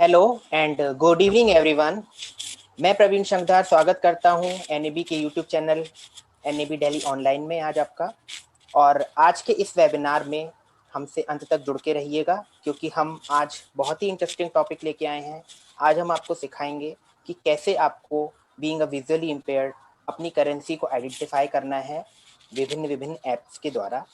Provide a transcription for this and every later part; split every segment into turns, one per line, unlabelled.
Hello and good evening everyone. मैं प्रवीण शंकधार स्वागत करता हूं एनएबी के YouTube channel NAB Delhi online में आज आपका। और आज के इस वेबिनार में हमसे अंत तक जुड़ के रहिएगा क्योंकि हम आज बहुत ही इंटरेस्टिंग टॉपिक लेके आए हैं। आज हम आपको सिखाएंगे कि कैसे आपको बीइंग अ विजुअली इम्पेयर्ड अपनी करेंसी को आइडेंटिफाई करना है विभिन्न विभिन्न ऐप्स के द्वारा,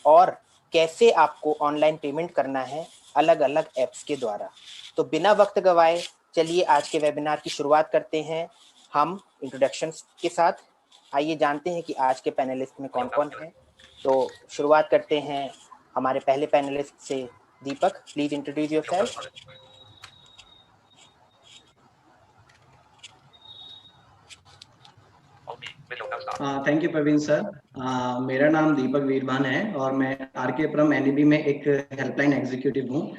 और कैसे आपको ऑनलाइन पेमेंट करना है अलग अलग ऐप्स के द्वारा। तो बिना वक्त गवाए चलिए आज के वेबिनार की शुरुआत करते हैं हम इंट्रोडक्शंस के साथ। आइए जानते हैं कि आज के पैनलिस्ट में कौन कौन है। तो शुरुआत करते हैं हमारे पहले पैनलिस्ट से। Deepak, please introduce yourself.
Thank you Praveen sir. मेरा नाम दीपक वीरभान है और मैं आरके परम एनईबी में एक हेल्पलाइन एग्जीक्यूटिव हूँ।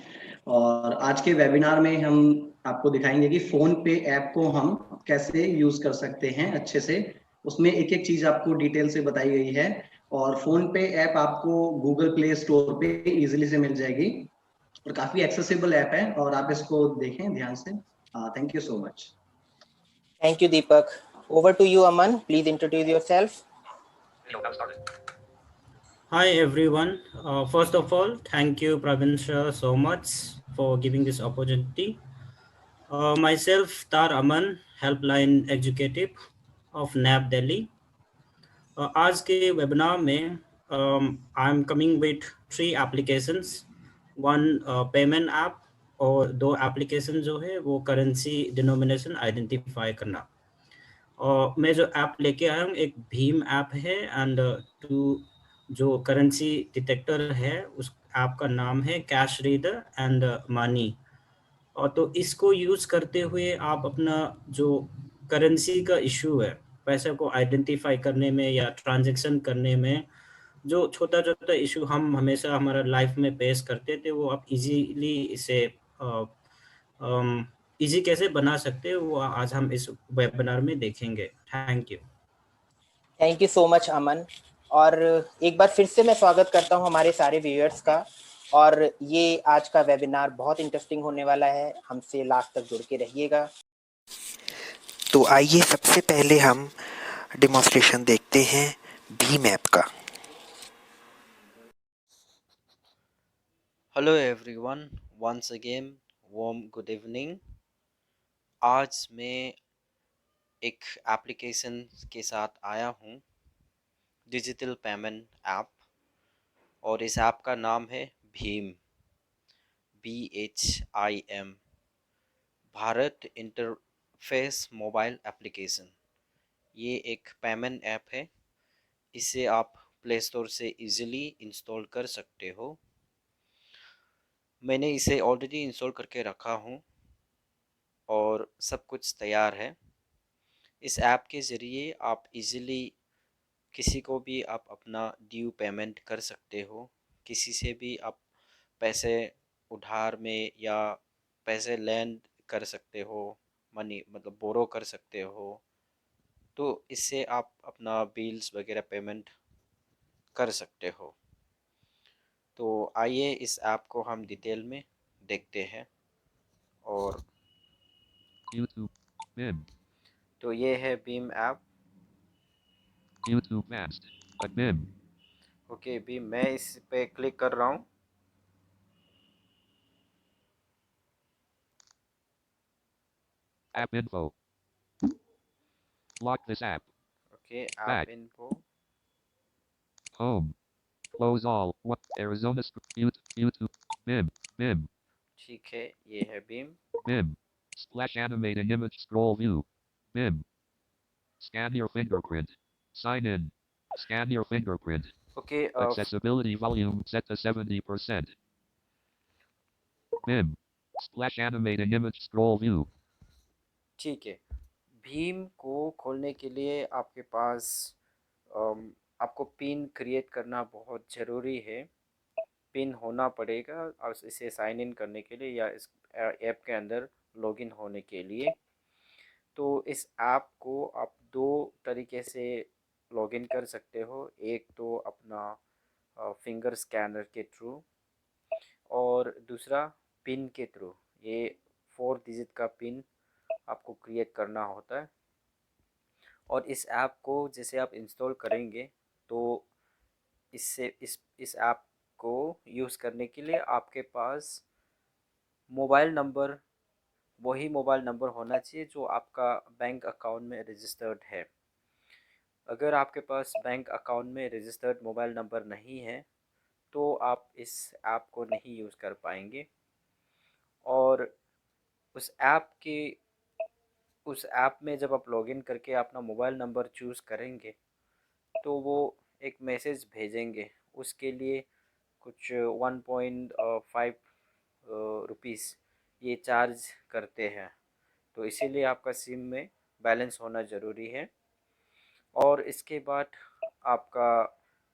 और आज के वेबिनार में हम आपको दिखाएंगे कि फोन पे ऐप को हम कैसे यूज कर सकते हैं अच्छे से। उसमें एक एक चीज आपको डिटेल से बताई गई है और फोन पे ऐप आपको गूगल प्ले स्टोर पे इजीली से मिल जाएगी और काफी एक्सेसिबल ऐप है और आप इसको देखें ध्यान से। Thank you so much.
Thank you Deepak. Over to you Aman, please introduce yourself.
Hi everyone. First of all, thank you Pravin sir so much for giving this opportunity. Myself Tar Aman, Helpline Executive of NAB Delhi. आज के webinar में I am coming with 3 applications, one payment app और 2 application जो है वो currency denomination identify करना। और मैं जो ऐप लेके आया हूँ एक भीम ऐप है एंड 2 जो करेंसी डिटेक्टर है उस ऐप का नाम है कैश रीडर एंड मनी। और तो इसको यूज़ करते हुए आप अपना जो करेंसी का इशू है, पैसे को आइडेंटिफाई करने में या ट्रांजैक्शन करने में जो छोटा छोटा इशू हम हमेशा हमारा लाइफ में फेस करते थे, वो आप इजीली इसे इजी कैसे बना सकते हैं वो आज हम इस वेबिनार में देखेंगे। Thank you.
Thank you so much Aman. और एक बार फिर से मैं स्वागत करता हूं हमारे सारे व्यूअर्स का। और ये आज का वेबिनार बहुत इंटरेस्टिंग होने वाला है, हमसे लास्ट तक जुड़ के रहिएगा। तो आइए सबसे पहले हम डेमोन्स्ट्रेशन देखते हैं भीम ऐप का।
Hello everyone, once again warm good evening. आज मैं एक एप्लीकेशन के साथ आया हूँ, डिजिटल पेमेंट ऐप, और इस ऐप का नाम है Bhim, BHIM, Bharat interface mobile application. ये एक पेमेंट ऐप है, इसे आप प्ले स्टोर से इजीली इंस्टॉल कर सकते हो। मैंने इसे ऑलरेडी इंस्टॉल करके रखा हूँ और सब कुछ तैयार है। इस ऐप के ज़रिए आप इजीली किसी को भी आप अपना ड्यू पेमेंट कर सकते हो, किसी से भी आप पैसे उधार में या पैसे लैंड कर सकते हो, मनी मतलब बोरो कर सकते हो। तो इससे आप अपना बिल्स वगैरह पेमेंट कर सकते हो। तो आइए इस ऐप को हम डिटेल में देखते हैं। और
YouTube, BIM,
तो ये है Bhim app.
YouTube Fast, BIM,
okay, भी मैं इस पे क्लिक कर रहा हूँ।
App Info, lock this app,
okay, app
Back.
Info.
Home, close all, what, Arizona, YouTube, BIM,
ठीक है, ये है Bhim.
BIM, splash animating image scroll view, BIM, scan your fingerprint, sign in, scan your fingerprint,
okay,
accessibility volume set to 70%, BIM, splash animating image scroll view,
ठीक है। भीम को खोलने के लिए आपके पास आपको पिन क्रिएट करना बहुत ज़रूरी है। पिन होना पड़ेगा और इसे साइन इन करने के लिए या इस ऐप के अंदर लॉगिन होने के लिए। तो इस ऐप को आप 2 तरीके से लॉगिन कर सकते हो। एक तो अपना फिंगर स्कैनर के थ्रू और दूसरा पिन के थ्रू। ये 4 डिजिट का पिन आपको क्रिएट करना होता है। और इस ऐप को जैसे आप इंस्टॉल करेंगे तो इससे इस ऐप को यूज़ करने के लिए आपके पास मोबाइल नंबर, वही मोबाइल नंबर होना चाहिए जो आपका बैंक अकाउंट में रजिस्टर्ड है। अगर आपके पास बैंक अकाउंट में रजिस्टर्ड मोबाइल नंबर नहीं है तो आप इस ऐप को नहीं यूज़ कर पाएंगे। और उस ऐप के उस ऐप में जब आप लॉगिन करके अपना मोबाइल नंबर चूज़ करेंगे तो वो एक मैसेज भेजेंगे। उसके लिए कुछ 1.5 रुपीस ये चार्ज करते हैं। तो इसीलिए आपका सिम में बैलेंस होना ज़रूरी है। और इसके बाद आपका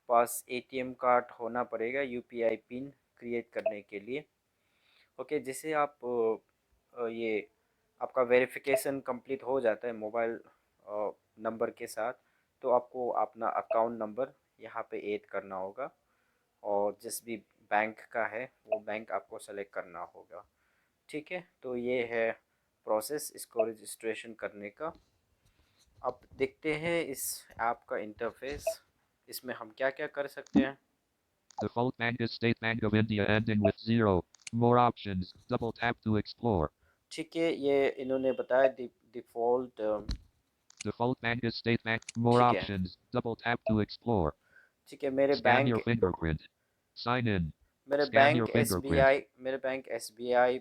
पास एटीएम कार्ड होना पड़ेगा यूपीआई पिन क्रिएट करने के लिए। ओके, जैसे आप ये आपका वेरिफिकेशन कंप्लीट हो जाता है मोबाइल नंबर के साथ, तो आपको अपना अकाउंट नंबर यहाँ पे ऐड करना होगा और जिस भी बैंक का है वो बैंक आपको सेलेक्ट करना होगा। ठीक है, तो ये है प्रोसेस इसको रजिस्ट्रेशन करने का। अब देखते हैं इस ऐप का इंटरफेस, इसमें हम क्या क्या कर सकते हैं।
Default bank is State Bank of India ending with 0. More options. Double tap to explore.
ठीक है, ये इन्होंने बताया default
Default bank is State Bank. More
ठीक है।
options. Double tap to explore.
ठीक है, मेरे
Scan your
bank
fingerprint. Sign in.
मेरे
Scan your fingerprint.
Bank SBI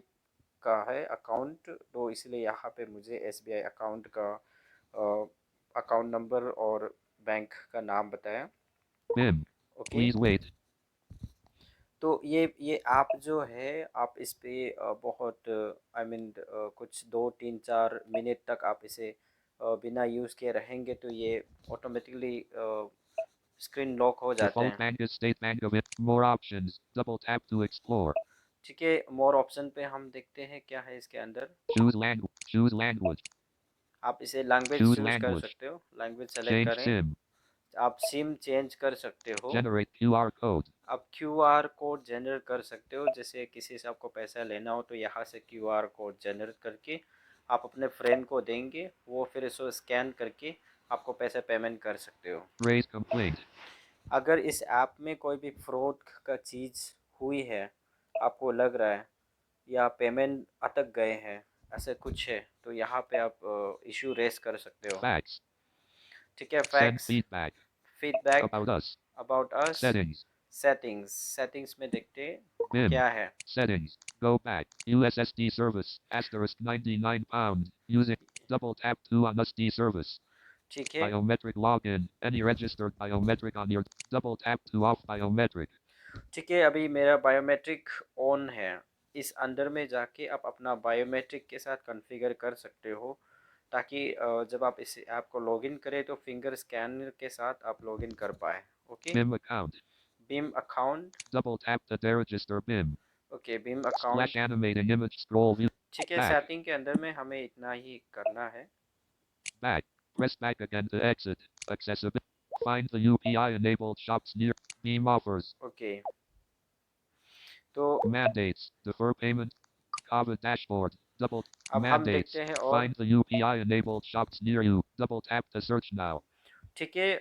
का है अकाउंट, तो इसलिए यहाँ पे मुझे एसबीआई अकाउंट का अकाउंट नंबर और बैंक का नाम बताया।
BIM.
Okay,
Please wait.
तो ये ऐप जो है आप इस पे बहुत कुछ 2-3-4 मिनट तक आप इसे बिना यूज़ किए रहेंगे तो ये ऑटोमेटिकली स्क्रीन लॉक हो जाते
Default
हैं।
bank is State Bank of India. More options. Double tap to explore.
ठीक है, मोर ऑप्शन पे हम देखते हैं क्या है इसके अंदर।
Choose language. Choose language.
आप इसे लैंग्वेज
Choose
चूज़ कर
language.
सकते हो, लैंग्वेज सेलेक्ट
Change
करें।
SIM.
आप सिम चेंज कर सकते हो।
Generate QR code.
आप क्यूआर कोड जनरेट कर सकते हो, जैसे किसी से आपको पैसा लेना हो तो यहाँ से क्यूआर कोड जनरेट करके आप अपने फ्रेंड को देंगे, वो फिर इसको स्कैन करके आपको पैसे पेमेंट कर सकते हो।
Raise complaint.
अगर इस ऐप में कोई भी फ्रॉड का चीज़ हुई है, आपको लग रहा है या पेमेंट अटक गए हैं, ऐसे कुछ है, तो यहाँ पे आप इशू रेस कर सकते हो।
Facts.
ठीक है,
Send
fax,
feedback.
Feedback,
About us.
About us,
Settings.
Settings में देखते हैं
BIM.
क्या है।
Settings. Go back. USSD service. Asterisk 99 pound. Using. Double tap to on SD service.
ठीक है,
Biometric login. Any registered biometric on your. Double tap to off biometric.
ठीक है, अभी मेरा बायोमेट्रिक ऑन है। इस अंदर में जाके आप अपना बायोमेट्रिक के साथ कॉन्फ़िगर कर सकते हो ताकि जब आप इस ऐप को लॉगिन करें तो फिंगर स्कैनर के साथ आप लॉगिन कर पाए। Okay,
BIM account.
Beam account.
Double tap to deregister BIM.
Okay, beam
Splash
account.
animating image scroll view.
ठीक है,
Back.
सेटिंग के अंदर में हमें इतना ही करना है।
Back. Press back again to exit. Accessibility. Find the UPI enabled shops near. Beam offers.
Okay, तो
Mandates. Defer payment. Kava dashboard. Double.
अब हम
Mandates.
देखते हैं और
Find the UPI enabled shops near you. Double tap to search now.
ठीक है,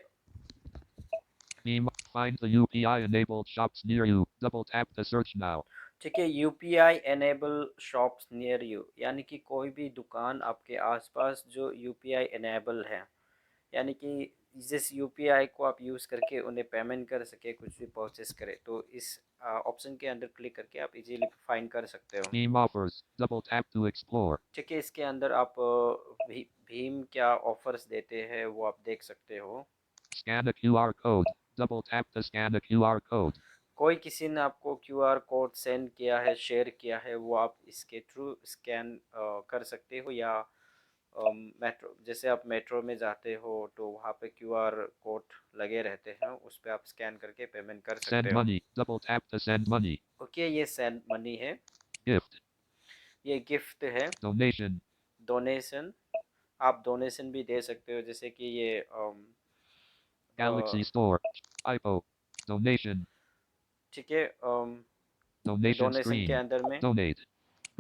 Beam. Find the UPI enabled shops near you. Double tap to search now.
ठीक है, UPI enable shops near you, यानी कि कोई भी दुकान आपके आसपास जो यूपीआई एनेबल है, यानी कि जिस यूपीआई को आप यूज़ करके उन्हें पेमेंट कर सके, कुछ भी परचेस करें, तो इस ऑप्शन के अंदर क्लिक करके आप इजीली फाइंड कर सकते हो।
Beam offers. Double tap to explore.
ठीक है, इसके अंदर आप भीम क्या ऑफर्स देते हैं वो आप देख सकते हो।
Scan a QR code. Double tap to scan a QR code.
कोई किसी ने आपको क्यूआर कोड सेंड किया है, शेयर किया है, वो आप इसके थ्रू स्कैन कर सकते हो। या मेट्रो, जैसे आप मेट्रो में जाते हो तो वहाँ पे क्यूआर कोड लगे रहते हैं, उस पर आप स्कैन करके पेमेंट कर सकते
Send
हो।
money. Double tap to send money.
Okay, ये सेंड मनी है,
Gift.
ये गिफ्ट है।
Donation.
डोनेशन, आप डोनेशन भी दे सकते हो, जैसे कि ये
Galaxy Store. IPO. Donation.
ठीक है,
Donation
डोनेशन के
screen.
अंदर में
Donate.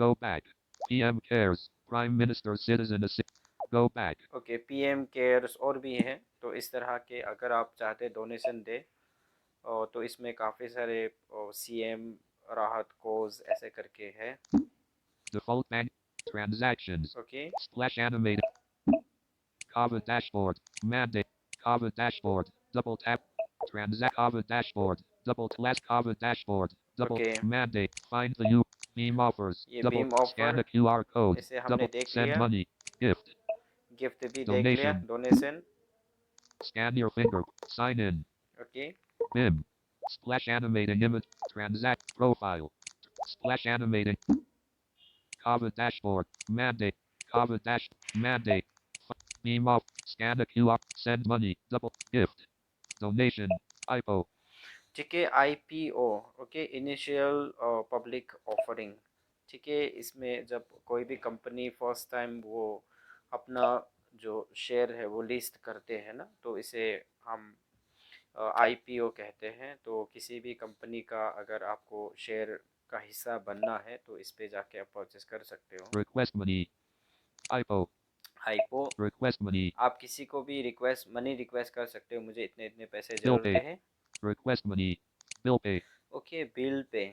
Go back. PM cares. Prime Minister Citizen Assist. Go back.
Okay, PM cares और भी हैं, तो इस तरह के अगर आप चाहते डोनेशन दे तो इसमें काफ़ी सारे CM राहत कोज ऐसे करके है।
Default bank transactions.
Okay,
Splash animated. Kava dashboard. Mandate. Kava dashboard. Double tap. Transact Kava dashboard. Double class Kava dashboard. Double
Okay.
mandate. Find the U. Beam offers.
ये
Double
beam offer,
scan a QR code.
इसे हमने
Double
देख
send
लिया।
money. Gift.
Gift भी देख लिया,
Donation.
Donation.
Scan your finger. Sign in.
Okay,
BIM. Splash animating image. Transact profile. Splash animating. Kava dashboard. Mandate. Kava dash. Mandate. Beam off. Scan a QR. Send money. Double gift. Donation. IPO.
ठीक है, IPO, okay, initial public offering. ठीक है, इसमें जब कोई भी company first time वो अपना जो शेयर है वो लिस्ट करते हैं ना, तो इसे हम IPO कहते हैं। तो किसी भी कंपनी का अगर आपको शेयर का हिस्सा बनना है तो इस पे जाके आप परचेस कर सकते हो।
Request money. IPO.
IPO,
Request money.
आप किसी को भी मनी रिक्वेस्ट कर सकते हो, मुझे इतने इतने पैसे
Bill
जरूरत
pay.
है।
Request money. Bill pay.
Okay, bill pay,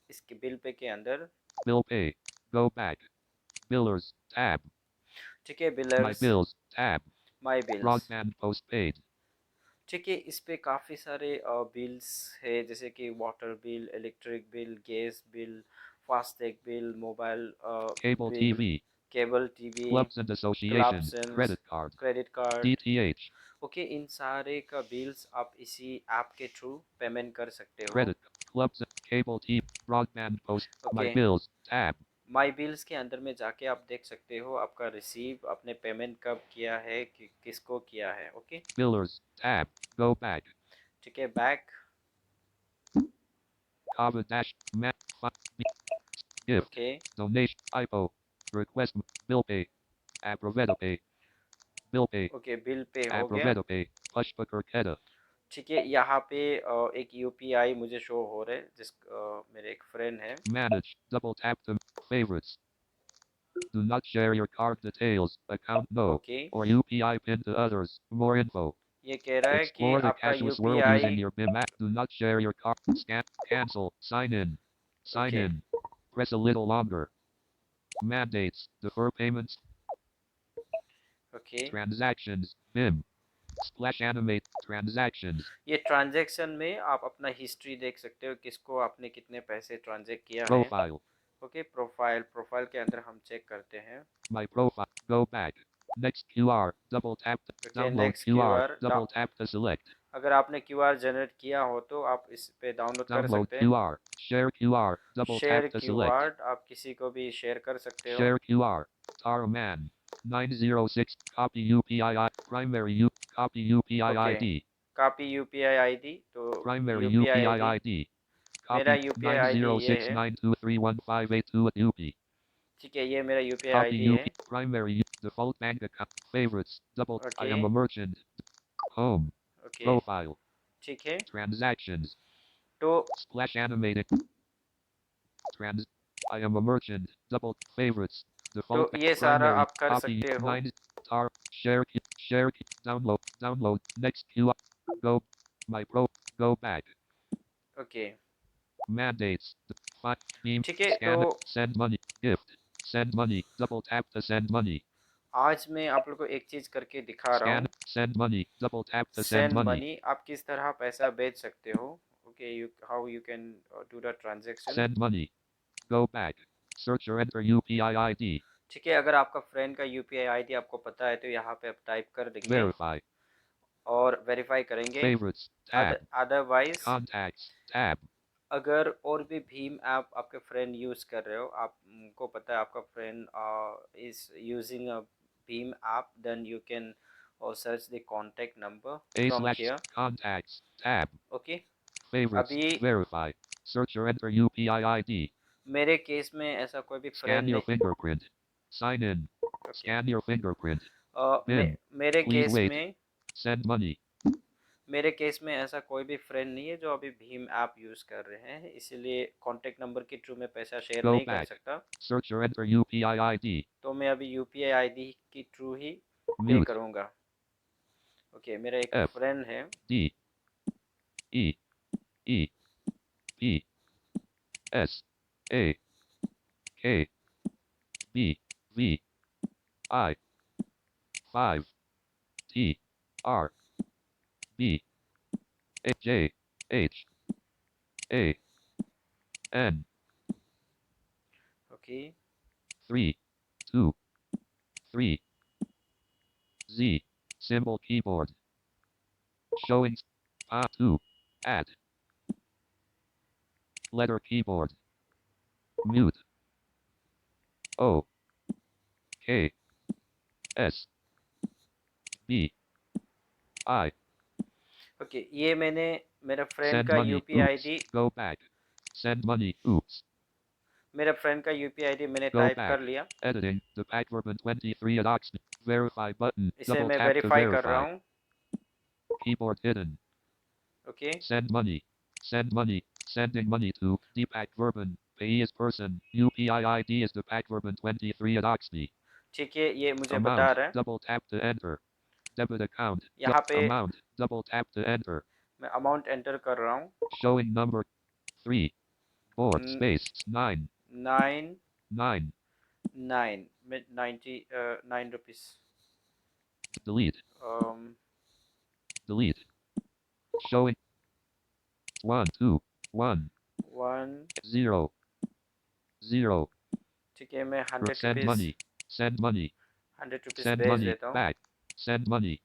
इसके बिल पे के अंदर
Bill pay. Go back. Billers. Tab.
ठीक है,
My
billers,
bills. Tab.
My bills.
Broadband postpaid.
ठीक है, इस पे काफ़ी सारे बिल्स है, जैसे कि water bill, electric bill, gas bill, FASTag bill, mobile
Cable
bill,
TV.
Cable TV,
Clubs and associations.
Clubs,
Credit card.
Credit card.
DTH.
Okay, इन सारे का बिल्स आप इसी ऐप के थ्रू पेमेंट कर सकते हो।
Credit. Clubs. Cable TV. Broadband post. My
Okay.
bills. Tab.
My bills के अंदर में जाके आप देख सकते हो आपका रिसीव, आपने पेमेंट कब किया है, किसको किया है। Okay,
Billers. Tab. Go back.
ठीक है, back.
Kava dash. Gift.
Okay,
Donation. IPO. Request. Bill pay. Aproveta pay. Bill pay.
Okay, bill pay हो गया।
Aproveta pay. Pushpa Kirketa.
ठीक है, यहाँ पे एक UPI मुझे शो हो रहा है, मेरे एक फ्रेंड है।
Manage. Double tap to favorites. Do not share your card details. Account no.
Okay,
Or UPI pin to others. More info.
ये कह रहा है कि
Explore the
आपका
cashless world
UPI,
using your BIM app. Do not share your card. Scan. Cancel. Sign in. Sign
Okay.
in. Press a little longer. Mandates. Defer payments.
Okay,
Transactions. BIM. Splash animate. Transactions.
ये transaction में आप अपना history देख सकते हो, किसको आपने कितने पैसे ट्रांजैक्ट किया है।
Profile.
ओके, प्रोफाइल के अंदर हम चेक करते हैं।
My profile. Go back. Next QR. Double tap.
Okay,
Download
next
QR.
QR.
Double tap to select.
अगर आपने QR जनरेट किया हो तो आप इस पे डाउनलोड कर
Download
सकते हैं।
QR. Share QR. Double
share
tap to select.
QR, आप किसी को भी शेयर कर सकते हो।
Share QR. Taraman. 906. Copy UPI. Primary U. Copy UPI
Okay.
ID.
Copy UPI ID, तो
Primary
UPI
UPI
ID,
ID.
मेरा
Copy
UPI ID ये है।
90692311582 at UP.
ठीक है, ये मेरा UPI
Copy
ID है।
UP. Primary default bank account. Favorites. Double. I
Okay.
am a merchant. Home.
Okay,
Profile.
ठीक है,
Transactions.
तो
Splash animated. I am a merchant. Double favorites. Default.
तो ये सारा
primary,
आप कर
copy,
सकते हो।
9 tar, share, download, next QR, go, my pro, go back,
okay,
mandates, beam,
ठीक है,
scan,
तो
send money, gift, send money, double tap to send money,
आज मैं आप लोग को एक चीज करके दिखा रहा
scan,
हूँ।
send money, double tap to send
send
money,
money, आप किस तरह पैसा भेज सकते हो। Okay, how you can do the transaction.
send money, go back, search or enter UPI ID,
ठीक है, अगर आपका फ्रेंड का UPI ID आपको पता है तो यहाँ पे आप टाइप कर देंगे
verify,
और वेरीफाई करेंगे।
favorites, tab,
otherwise
contacts, tab,
अगर और भी भीम ऐप आपके फ्रेंड यूज़ कर रहे हो, आपको पता है आपका फ्रेंड इज यूजिंग अ भीम app, then you can search the contact number from here.
contacts, tab,
okay,
favorites,
अभी
verify, search or enter UPI ID,
मेरे केस में ऐसा कोई भी
scan
फ्रेंड
your
नहीं।
fingerprint, sign in, scan your fingerprint,
मे,
BIM,
मेरे
please
case
wait,
में
send money,
मेरे केस में ऐसा कोई भी फ्रेंड नहीं है जो अभी भीम ऐप यूज़ कर रहे हैं, इसीलिए कॉन्टैक्ट नंबर के थ्रू मैं पैसा शेयर
Go
नहीं कर
back.
सकता।
Search or enter UPI ID.
तो मैं अभी यूपीआई आईडी के थ्रू ही पे
Mute.
करूँगा। ओके, मेरा एक
F.
फ्रेंड है,
D. E. E. P. S. A. K. B. V. I. 5. T. R. B. A. J. H. A. N.
Okay
3. 2. 3. Z. Symbol keyboard. Showing. 2. Add. Letter keyboard. Mute. O. K. S. B. I.
Okay, ये मैंने मेरा friend
Send
का
money.
UPI
Oops.
ID
Go back. Send money. Oops.
मेरा friend का UPI ID मैंने
Go
type
back.
कर लिया।
Editing. The Packverban 23 at Oxford. Verify button.
इसे
Double
मैं
tap to
वेरीफाई कर रहा
verify.
हूँ।
Keyboard hidden.
Okay
Send money. Send money. Sending money to Deepak Verban. Payee is person. UPI ID is the Packverban 23 at Oxley.
ठीक है, ये मुझे बता
Amount.
रहा है।
Double tap to enter. Debit account.
यहाँ पे
Amount. Double tap to enter.
मैं अमाउंट एंटर कर रहा हूँ।
Showing number 3. 4
N-
space 9.
9
9.
9 में 9 रुपीस।
Delete. Delete. Showing 1 2 1
1
0 0.
ठीक है, मैं 100
Send
rupees
money. Send money.
100 rupees
Send
भेज
money.
देता हूँ।
Back. Send money.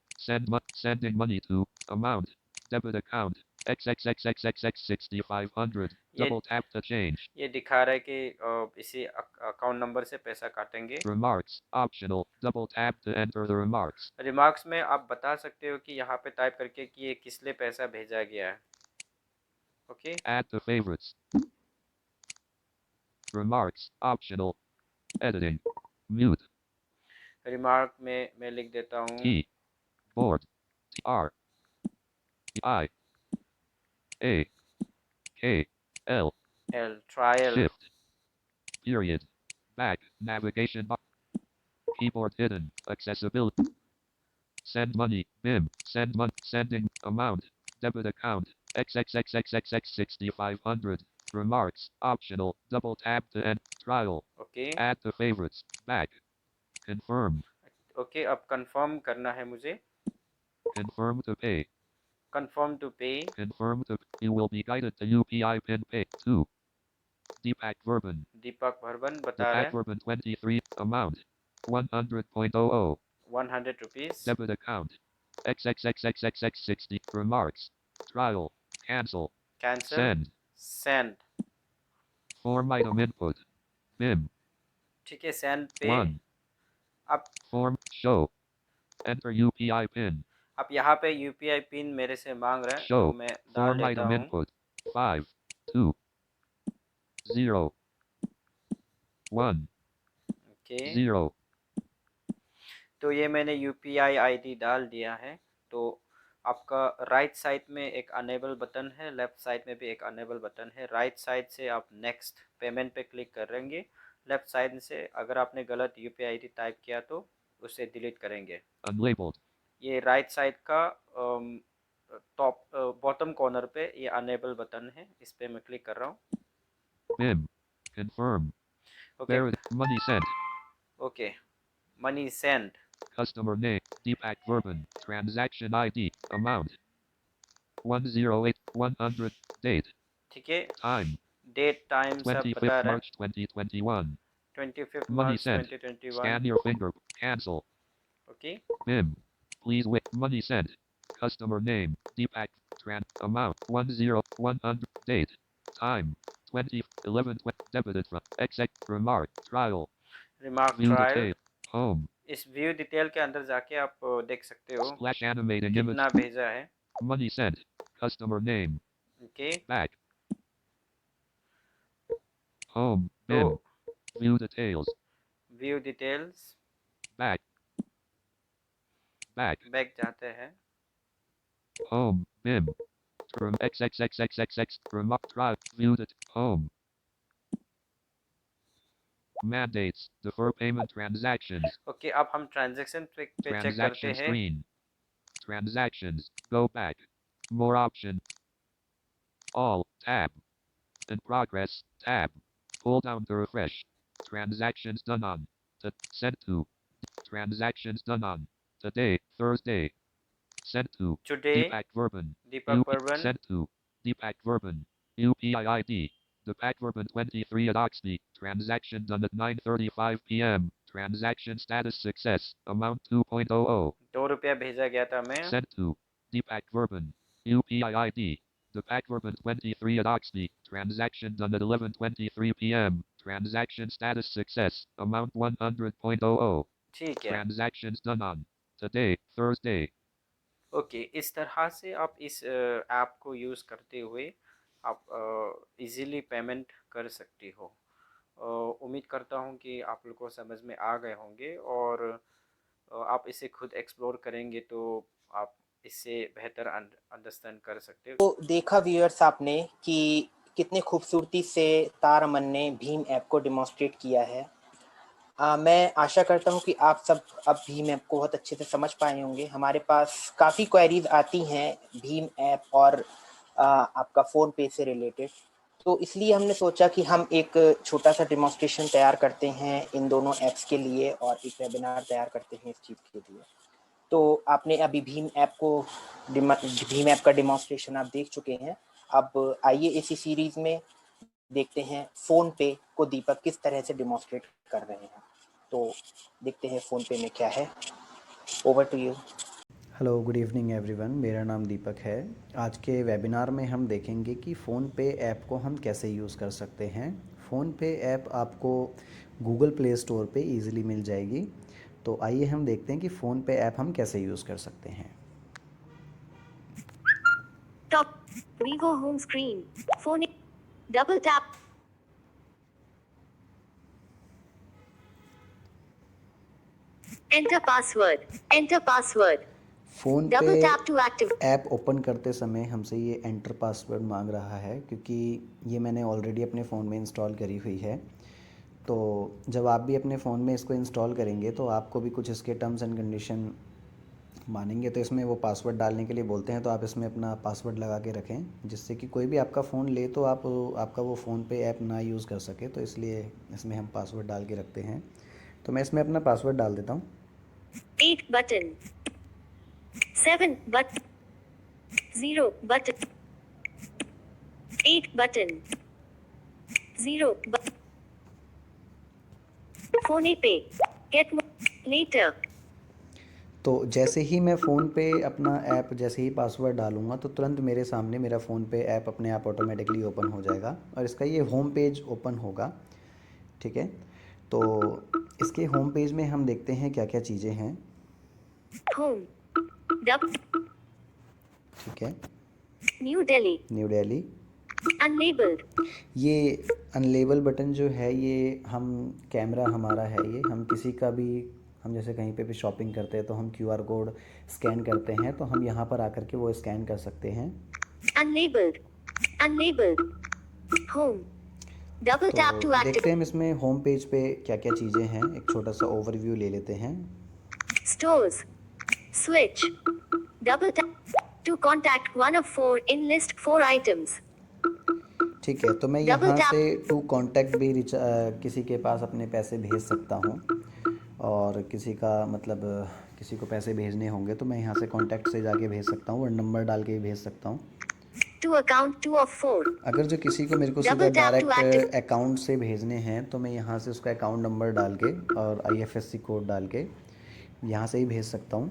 Sending money to amount. Debit account. XXXXXX 6500.
ये
Double tap to change.
ये दिखा रहा है कि इसी अकाउंट नंबर से पैसा काटेंगे।
Remarks. Optional. Double tap to enter the remarks.
Remarks में आप बता सकते हो कि यहाँ पे टाइप करके कि ये किस लिए पैसा भेजा गया है। Okay
Add to favorites. Remarks. Optional. Editing. Mute.
Remark में मैं लिख देता हूँ
Key. Board. R. I. A. K. L.
L trial.
Shift. Period. Back. Navigation bar. Keyboard hidden. Accessibility. Send money. BIM. Send money. Sending amount. Debit account. XXXXXX 6500. Remarks. Optional. Double tap to end. Trial.
Okay
Add to favorites. Back. Confirm.
Okay, अब confirm करना है मुझे।
Confirm to pay.
Confirm to pay.
Confirm to. You will be guided to UPI PIN pay. 2. Deepak Verban.
दीपक भरवन बता
The
रहे हैं
Packverban 23. Amount. 100.00.
100 rupees.
Debit account. XXXXXX 60. Remarks. Trial. Cancel.
Cancel.
Send.
Send.
Form item input. BIM.
ठीक है, send पे।
1.
अब
Form. Show. Enter UPI PIN.
अब यहाँ पे यूपीआई पिन मेरे से मांग रहा है, तो
Show.
मैं डाल
Form
देता
item
हूँ।
input. 5. 2. 0. 1.
ओके
0.
तो ये मैंने यूपीआई आईडी डाल दिया है। तो आपका राइट साइड में एक अनेबल बटन है, लेफ्ट साइड में भी एक अनेबल बटन है। राइट साइड से आप नेक्स्ट पेमेंट पे क्लिक करेंगे, लेफ्ट साइड से अगर आपने गलत यूपीआई आईडी टाइप किया तो उसे डिलीट करेंगे।
Unlabeled.
ये राइट साइड का टॉप बॉटम कॉर्नर पे ये अनेबल बटन है, इस पे मैं क्लिक कर रहा हूँ।
BIM. Confirm.
Okay
Money sent.
Okay, money send.
Customer name. Deepak Verban. Transaction ID. Amount. 108. 100. Date.
ठीक है,
Time.
डेट टाइम सब बता
25th
रहा है।
March 2021.
25
Money
March
sent.
2021।
Scan your finger. Cancel.
Okay
BIM. Please wait. Money sent. Customer name. Deepak. Amount. 10100. Date. Time. 20. 11. Debited from. XX. Remark. Trial.
Remark
View
trial.
detail. Home.
इस view detail के अंदर जाके आप देख सकते हो
Splash animating image.
कितना भेजा है।
Money sent. Customer name.
Okay
Back. Home.
तो
BIM. View details.
View details
Back. Back.
Back जाते हैं।
Home. BIM. From XXXXXX. From up drive. Viewed it. Home. Mandates. Defer payment transactions.
Okay, अब हम transaction पे check करते
Transaction
हैं।
screen. Transactions. Go back. More option. All. Tab. In progress. Tab. Pull down to refresh. Transactions done on. Sent to. Transactions done on. Today. Thursday. Sent to.
Today
Deepak Verban.
Deepak Varman,
Sent to. Deepak Verban. UPI ID. Deepak Verban 23 at Oxley. Transaction done at 9:35 p.m. Transaction status success. Amount 2.00.
₹2 भेजा गया था मैं।
Sent to. Deepak Verban. UPI ID. Deepak Verban 23 at Oxley. Transaction done at 11:23 p.m. Transaction status success. Amount 100.00.
ठीक है,
Transactions done on. Today. Thursday.
Okay. इस तरह से आप इस ऐप को यूज़ करते हुए आप इजीली पेमेंट कर सकती हो। उम्मीद करता हूँ कि आप लोग को समझ में आ गए होंगे, और आप इसे खुद एक्सप्लोर करेंगे तो आप इससे बेहतर अंडरस्टैंड कर सकते हो।
तो देखा व्यूअर्स आपने कि कितने खूबसूरती से तार अमन ने भीम ऐप को डिमॉन्स्ट्रेट किया है। मैं आशा करता हूं कि आप सब अब भीम ऐप को बहुत अच्छे से समझ पाए होंगे। हमारे पास काफ़ी क्वेरीज आती हैं भीम ऐप और आपका फ़ोन पे से रिलेटेड, तो इसलिए हमने सोचा कि हम एक छोटा सा डिमॉन्स्ट्रेशन तैयार करते हैं इन दोनों ऐप्स के लिए और एक वेबिनार तैयार करते हैं इस चीज़ के लिए। तो आपने अभी भीम ऐप का डिमॉन्स्ट्रेशन आप देख चुके हैं। अब आइए इसी सीरीज़ में देखते हैं फ़ोन पे को दीपक किस तरह से डिमॉन्स्ट्रेट कर रहे हैं। तो देखते हैं फ़ोन पे में क्या है। Over to you.
Hello, good evening everyone. मेरा नाम दीपक है। आज के वेबिनार में हम देखेंगे कि फ़ोन पे ऐप को हम कैसे यूज़ कर सकते हैं। फ़ोन पे ऐप आपको गूगल प्ले स्टोर पे इजीली मिल जाएगी। तो आइए हम देखते हैं कि फ़ोन पे ऐप हम कैसे यूज़ कर सकते हैं।
Top. We go home screen. Phone. Double tap. Enter password. Enter password.
Phone
Double
पे
tap to active.
App open करते समय हमसे ये एंटर पासवर्ड मांग रहा है, क्योंकि ये मैंने ऑलरेडी अपने फ़ोन में इंस्टॉल करी हुई है। तो जब आप भी अपने फ़ोन में इसको इंस्टॉल करेंगे तो आपको भी कुछ इसके टर्म्स एंड कंडीशन मानेंगे। तो इसमें वो पासवर्ड डालने के लिए बोलते हैं, तो आप इसमें अपना पासवर्ड लगा के रखें, जिससे कि कोई भी आपका फ़ोन ले तो आपका वो फ़ोन पे ऐप ना यूज़ कर सके। तो इसलिए इसमें हम पासवर्ड डाल के रखते हैं। तो मैं इसमें अपना पासवर्ड डाल देता हूँ।
8 button. 7 button. 0 button. 8 button. 0 button. Phone पे. Get later.
तो जैसे ही मैं फ़ोन पे अपना ऐप जैसे ही पासवर्ड डालूँगा तो तुरंत मेरे सामने मेरा फ़ोन पे ऐप अपने आप ऑटोमेटिकली ओपन हो जाएगा और इसका ये होम पेज ओपन होगा। ठीक है, तो इसके होम पेज में हम देखते हैं क्या क्या चीज़ें हैं।
Home. Dub.
ठीक है,
New Delhi.
New Delhi.
Unlabeled.
ये अनलेबल बटन जो है, ये हम कैमरा हमारा है, ये हम किसी का भी, हम जैसे कहीं पे भी शॉपिंग करते हैं तो हम QR कोड स्कैन करते हैं, तो हम यहाँ पर आकर के वो स्कैन कर सकते हैं।
Unlabeled. Unlabeled. Home. Double tap
तो
to
देखते
activate.
हैं हम इसमें होम पेज पे क्या क्या चीज़ें हैं। एक छोटा सा ओवरव्यू ले लेते हैं।
Stores. Switch. Double tap to contact one of 4 in list 4 items.
ठीक है, तो मैं
Double
यहाँ
tap.
से टू कॉन्टैक्ट भी किसी के पास अपने पैसे भेज सकता हूँ, और किसी का मतलब किसी को पैसे भेजने होंगे तो मैं यहाँ से कॉन्टैक्ट से जाके भेज सकता हूँ और नंबर डाल के भी भेज सकता हूँ।
To account 2 of 4.
अगर जो किसी को मेरे को सीधा
Double tap to
direct account से भेजने हैं तो मैं यहाँ से उसका अकाउंट नंबर डाल के और IFSC कोड डाल के यहाँ से ही भेज सकता हूँ।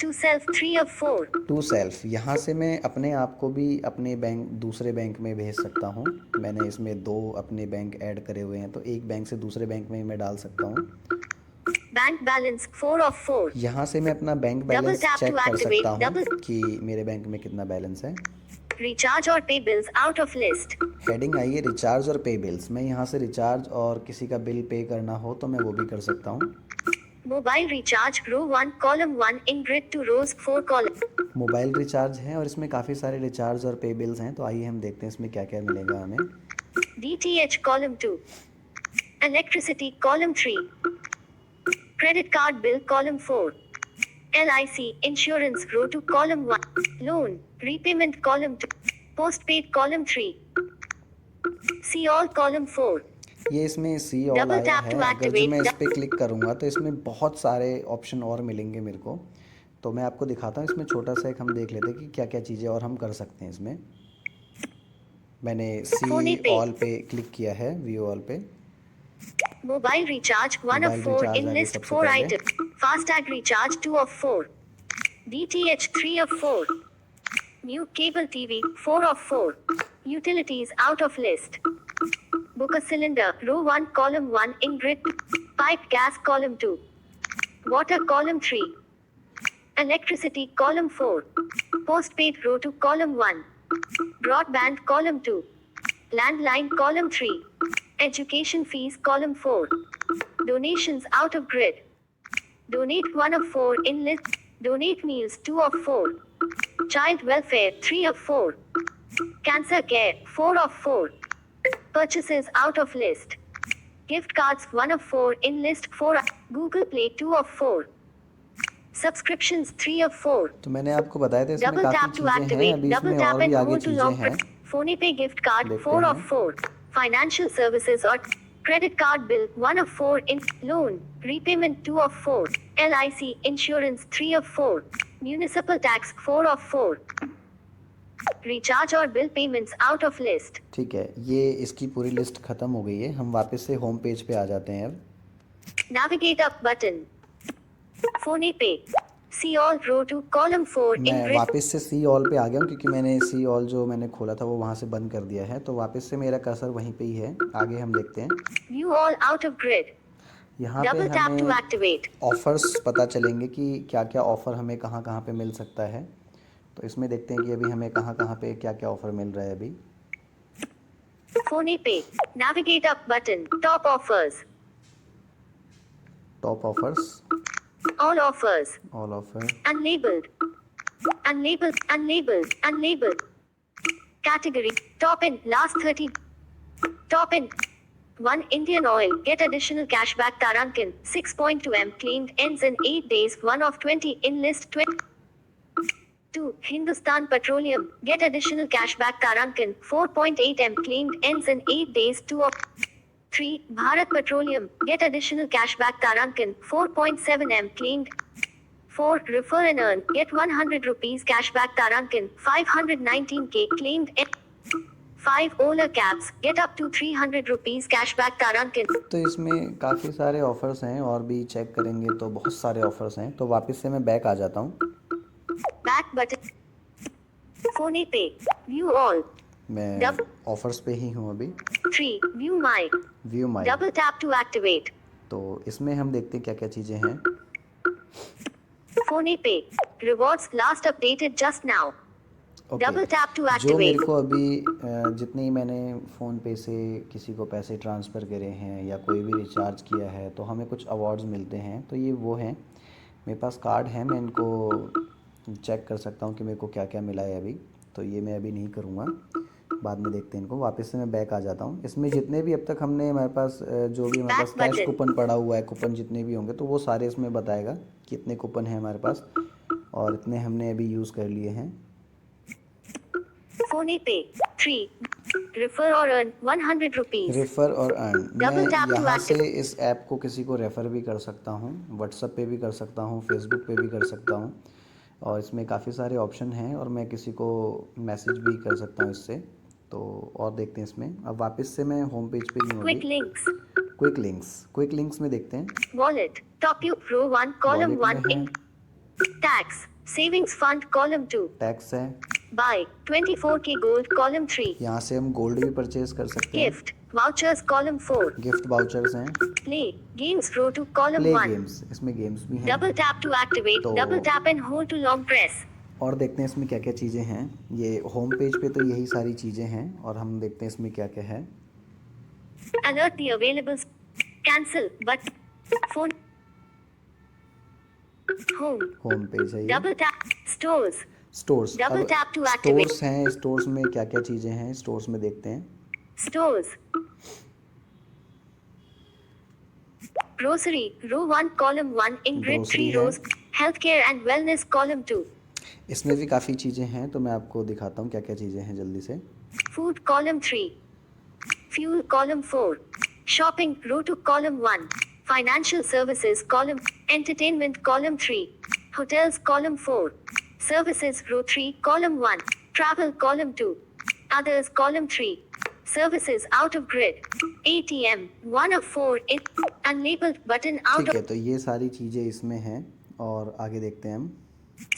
To self 3 of 4.
To self, यहाँ से मैं अपने आप को भी अपने बैंक दूसरे बैंक में भेज सकता हूँ। मैंने इसमें 2 अपने बैंक ऐड करे हुए हैं, तो एक बैंक से दूसरे बैंक में मैं डाल सकता हूँ।
Bank balance 4 of 4.
यहाँ से मैं अपना bank
Double
balance
tap
check
to
कर
activate.
सकता हूँ
Double.
कि मेरे बैंक में कितना बैलेंस है।
Recharge or pay bills out of list.
Heading आई है रिचार्ज और पे बिल्स। मैं यहाँ से रिचार्ज और किसी का बिल पे करना हो तो मैं वो भी कर सकता हूँ।
Mobile recharge, row 1, column 1 in grid to rows 4 column.
Mobile recharge है और इसमें काफ़ी सारे रिचार्ज और पे बिल्स हैं, तो आइए हम देखते हैं इसमें क्या क्या मिलेगा हमें।
DTH column 2. Electricity column 3. Credit card bill column 4. LIC insurance row 2 column 1. Loan repayment column 2. Postpaid column 3. See all column 4.
ये इसमें सी ऑल
Double
आया
tap
है।
to
अगर जो मैं
activate
इस पर क्लिक करूँगा तो इसमें बहुत सारे ऑप्शन और मिलेंगे मेरे को, तो मैं आपको दिखाता हूँ। इसमें छोटा सा एक हम देख लेते हैं कि क्या क्या चीज़ें और हम कर सकते हैं इसमें। मैंने
Phone
सी
पे।
ऑल पे क्लिक किया है, व्यू ऑल पे।
Mobile recharge 1 of
Mobile
4
recharge
in
आगे
list
सबसे
4
पहले।
item. Fastag recharge 2 of 4. DTH 3 of 4. Mute cable TV 4 of 4. Utilities out of list. Book a cylinder row 1 column 1 in grid. Pipe gas column 2. Water column 3. Electricity column 4. Postpaid row 2 column 1. Broadband column 2. Landline column 3. Education fees column 4. Donations out of grid. Donate 1 of 4 in list. Donate meals 2 of 4. Child welfare 3 of 4. Cancer care 4 of 4. Purchases out of list. Gift cards 1 of 4 in list 4. Google Play 2 of 4. Subscriptions 3 of 4.
तो मैंने आपको बताया था इसमें
Double
काफ़ी
tap to
चीज़ें हैं,
activate.
अभी
Double
इसमें और
tap
भी
and
आगे
hold to
चीज़ें
lock.
हैं।
Phone Pay gift card
देखते
4
हैं।
of 4. Financial services or credit card bill 1 of 4 in loan. Repayment 2 of 4. LIC insurance 3 of 4. Municipal tax 4 of 4. Recharge or bill payments out of list.
ठीक है, ये इसकी पूरी list ख़त्म हो गई है। हम वापस से होम पेज पे आ जाते हैं अब।
Navigate up button. Phone Pay. See all row 2 column 4 in
मैं
grid.
वापस से सी ऑल पे आ गया हूँ क्योंकि मैंने सी ऑल जो मैंने खोला था वो वहाँ से बंद कर दिया है, तो वापस से मेरा कर्सर वहीं पे ही है। आगे हम देखते हैं।
View all out of grid.
यहाँ पे
Double tap to
हमें
activate.
ऑफ़र्स पता चलेंगे कि क्या क्या ऑफ़र हमें कहाँ कहाँ पे मिल सकता है। तो इसमें देखते हैं कि अभी हमें कहाँ कहाँ पे क्या क्या ऑफ़र मिल रहा है अभी।
Phone Pay. Navigate up button. Top offers.
Top offers,
All offers.
All offer,
Unlabeled. Unlabeled. Unlabeled. Unlabeled. Category. Top in. Last 30. Top in. 1 Indian Oil. Get additional cashback Tarankin. 6.2 M claimed ends in 8 days. 1 of 20 in list 20. 2. Hindustan Petroleum. Get additional cashback Tarankin. 4.8 M claimed ends in 8 days. 2 of 3. Bharat Petroleum. Get additional cashback Tarankin. 4.7 M claimed. 4. Refer and earn. Get 100 rupees cashback Tarankin. 519K claimed. 5. Ola cabs. Get up to 300 rupees cashback Tarankin.
तो इसमें काफ़ी सारे offers हैं और भी check करेंगे तो बहुत सारे ऑफ़र्स हैं। तो वापस से मैं बैक आ जाता हूँ।
Back button. Phone Pay. View all.
मैं ऑफ़र्स पे ही हूँ अभी।
3. View my.
View my,
Double tap to activate.
तो इसमें हम देखते हैं क्या क्या चीज़ें हैं।
Phone Pay. Rewards last updated just now.
Okay,
Double tap to
जो मेरे
activate.
को अभी जितने ही मैंने फ़ोन पे से किसी को पैसे ट्रांसफ़र करे हैं या कोई भी रिचार्ज किया है तो हमें कुछ अवार्ड्स मिलते हैं। तो ये वो हैं, मेरे पास कार्ड हैं, मैं इनको चेक कर सकता हूँ कि मेरे को क्या क्या मिला है अभी। तो ये मैं अभी नहीं करूँगा, बाद में देखते हैं इनको। वापस से मैं बैक आ जाता हूँ। इसमें जितने भी अब तक हमने हमारे पास जो भी हमारे पास
Back
कैश
button.
कूपन पड़ा हुआ है, कूपन जितने भी होंगे तो वो सारे इसमें बताएगा कितने कूपन हैं हमारे पास और इतने हमने अभी यूज़ कर लिए हैं।
Phone Pay. 3. Refer or earn 100 rupees.
Refer और अर्न,
Double
मैं
tap to
यहाँ से
activate.
इस ऐप को किसी को रेफ़र भी कर सकता हूँ, व्हाट्सएप पे भी कर सकता हूँ, फेसबुक पे भी कर सकता हूँ और इसमें काफ़ी सारे ऑप्शन हैं और मैं किसी को मैसेज भी कर सकता हूँ इससे। तो और देखते हैं इसमें। अब वापस से मैं होम पेज पे ही हूँ
Quick
अभी।
links.
क्विक लिंक्स में देखते हैं।
Wallet. Top you. Row 1 column
Wallet
1
में
in. Tax. Savings fund column 2.
Tax है,
Buy. 24K gold column 3.
यहाँ से हम गोल्ड भी परचेज कर सकते हैं।
Gift. Vouchers column 4.
Gift vouchers हैं।
Play. Games row 2 column
play
1.
Games, इसमें गेम्स भी हैं।
Double tap to activate.
तो-
Double tap and hold to long press.
और देखते हैं इसमें क्या क्या चीज़ें हैं। ये होम पेज पे तो यही सारी चीज़ें हैं और हम देखते हैं इसमें क्या क्या है।
Alert the available. Cancel. But. Phone. Home.
Home page है ये।
Double tap. Stores.
Stores,
Double
अब
tap to activate.
स्टोर्स हैं, स्टोर्स में क्या क्या चीज़ें हैं स्टोर्स में देखते हैं।
Stores. Grocery. Row 1, column 1 in grid
Grocery
3
है।
rows. Healthcare and wellness, column 2.
इसमें भी काफ़ी चीज़ें हैं तो मैं आपको दिखाता हूँ क्या क्या चीज़ें हैं जल्दी से।
Food, column 3. Fuel, column 4. Shopping, row 2, column 1. Financial services, column. Entertainment, column 3. Hotels, column 4. Services, row 3, column 1. Travel, column 2. Others, column 3. Services, out of grid. ATM, 1 of 4 in. Unlabeled button, out
ठीक है,
of.
तो ये सारी चीज़ें इसमें हैं और आगे देखते हैं हम।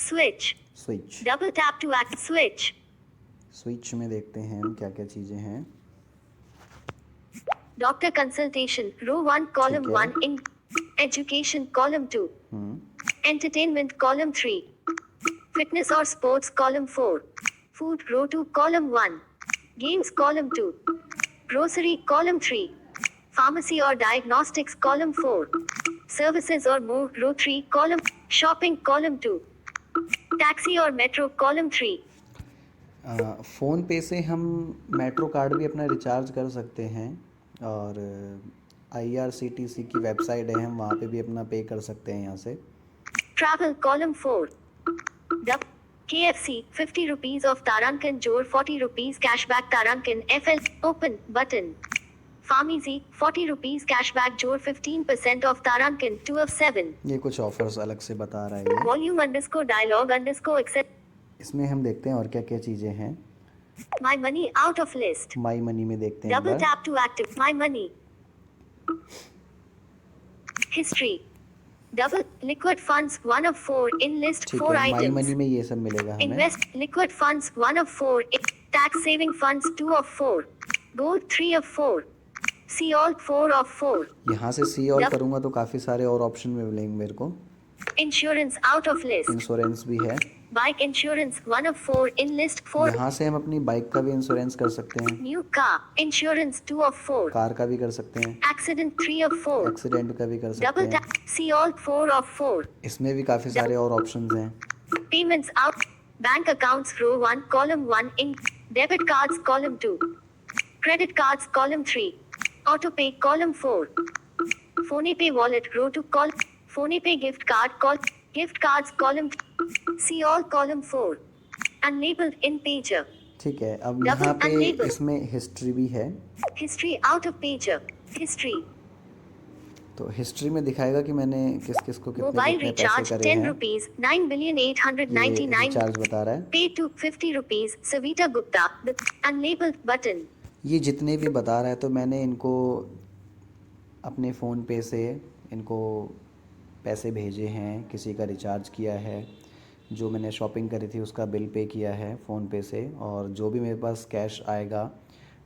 Switch.
Switch,
Double tap to act. Switch.
Switch में देखते हैं हम क्या क्या चीज़ें हैं।
Doctor consultation, row 1, column
ठीक है।
1 in. Education, column 2. Entertainment, column 3. Fitness or sports, column 4. Food, row 2, column 1. Games, column 2. Grocery, column 3. Pharmacy or diagnostics, column 4. Services or more, row 3, column. Shopping, column 2. Taxi or metro, column 3.
Phone पे से हम metro card भी अपना recharge कर सकते हैं और IRCTC की वेबसाइट है, हम वहाँ पे भी अपना पे कर सकते हैं यहाँ से।
Travel, column 4. KFC, 50 rupees of Tarankan Jor, 40 rupees cashback Tarankan FL, open, button. Pharmacy, 40 rupees cashback Jor, 15% of Tarankan, 2 of 7.
ये कुछ ऑफर्स अलग से बता रहा है ये।
Volume underscore dialogue underscore accept.
इसमें हम देखते हैं और क्या क्या चीज़ें हैं।
My money out of list.
My money में देखते हैं
Double
एक बार।
tap to active my money. History. Double liquid funds 1 of 4 in list
ठीक
4
है, माई
items.
मनी में ये सब मिलेगा हमें।
Invest liquid funds 1 of 4 in tax saving funds 2 of 4. Gold 3 of 4. See all 4 of 4.
यहाँ से सी और करूँगा तो काफ़ी सारे और ऑप्शन मिलेंगे मेरे को।
Insurance out of list.
Insurance भी है,
Bike insurance 1 of 4 in list 4.
यहाँ से हम अपनी बाइक का भी इंश्योरेंस कर सकते हैं,
New car insurance 2 of 4.
Car का भी कर सकते हैं,
Accident 3 of 4.
एक्सीडेंट का भी कर सकते
Double
हैं।
tap. See all 4 of 4.
इसमें भी काफ़ी सारे और ऑप्शंस हैं।
Payments out. Bank accounts row 1, column 1 in. Debit cards, column 2. Credit cards, column 3. Auto pay, column 4. PhonePe wallet, row 2, PhonePe gift card, gift cards, column. See all, column 4. Unlabeled in pager.
ठीक है, अब
Double
यहाँ पे
unlabeled.
इसमें history भी है,
History out of pager. History.
तो history में दिखाएगा कि मैंने किस किस को कितने
Mobile
कितने पैसे
recharge
करे
10
हैं।
rupees, 9,899,000.
ये रिचार्ज बता रहा है।
Pay to 50 rupees, Savita Gupta. The unlabeled button.
ये जितने भी बता रहा है तो मैंने इनको अपने फ़ोन पे से इनको पैसे भेजे हैं, किसी का रिचार्ज किया है, जो मैंने शॉपिंग करी थी उसका बिल पे किया है फ़ोन पे से, और जो भी मेरे पास कैश आएगा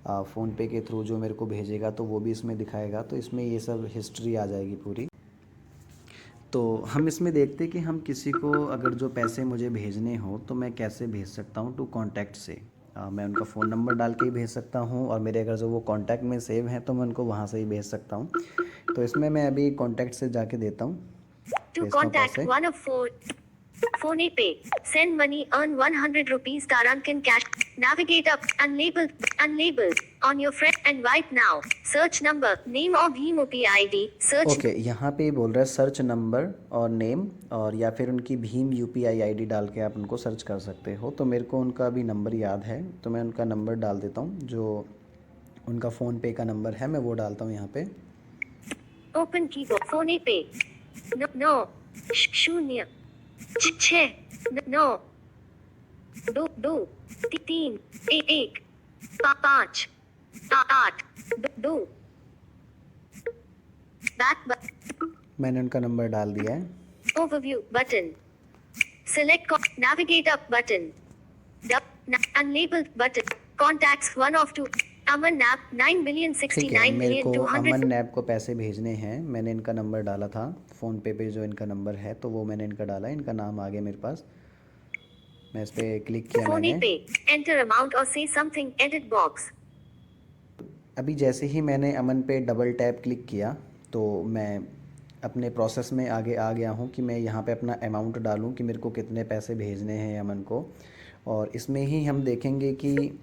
फ़ोन पे के थ्रू जो मेरे को भेजेगा तो वो भी इसमें दिखाएगा। तो इसमें ये सब हिस्ट्री आ जाएगी पूरी। तो हम इसमें देखते कि हम किसी को अगर जो पैसे मुझे भेजने हो तो मैं कैसे भेज सकता हूँ टू कॉन्टैक्ट से। मैं उनका फ़ोन नंबर डाल के ही भेज सकता हूँ और मेरे अगर जो वो कॉन्टैक्ट में सेव हैं तो मैं उनको वहाँ से ही भेज सकता हूँ। तो इसमें मैं अभी कॉन्टैक्ट से जाके देता हूँ।
To
भेजता हूँ
contact
पैसे।
1 of 4. PhonePe. Send money, earn 100 rupees Tarankan cash. Navigate up. Unlabeled. On your friend. And right now. Search number. Name or Bhim UPI ID. Search.
Okay, यहाँ पे बोल रहा है सर्च नंबर और नेम, और या फिर उनकी भीम UPI ID डाल के आप उनको सर्च कर सकते हो। तो मेरे को उनका अभी नंबर याद है तो मैं उनका नंबर डाल देता हूँ, जो उनका फ़ोन पे का नंबर है मैं वो डालता हूँ यहाँ पे।
Open keyboard. PhonePe. No. शून्य 6 9 2 3 1 5 8 2 बैक
मैंने उनका नंबर डाल दिया है।
overview button. Select navigate up button. Unlabeled button. Contacts 1 of 2. Aman Nap
ठीक है, मेरे को
9,069,200.
अमन नैब को पैसे भेजने हैं। मैंने इनका नंबर डाला था फ़ोन पे जो इनका नंबर है तो वो मैंने इनका डाला, इनका नाम आ गया मेरे पास। मैं इस पर क्लिक किया मैंने।
PhonePe. Enter amount or say something. Edit box.
अभी जैसे ही मैंने अमन पे डबल टैप क्लिक किया तो मैं अपने प्रोसेस में आगे आ गया हूँ कि मैं यहाँ पे अपना अमाउंट डालूँ कि मेरे को कितने पैसे भेजने हैं अमन को। और इसमें ही हम देखेंगे कि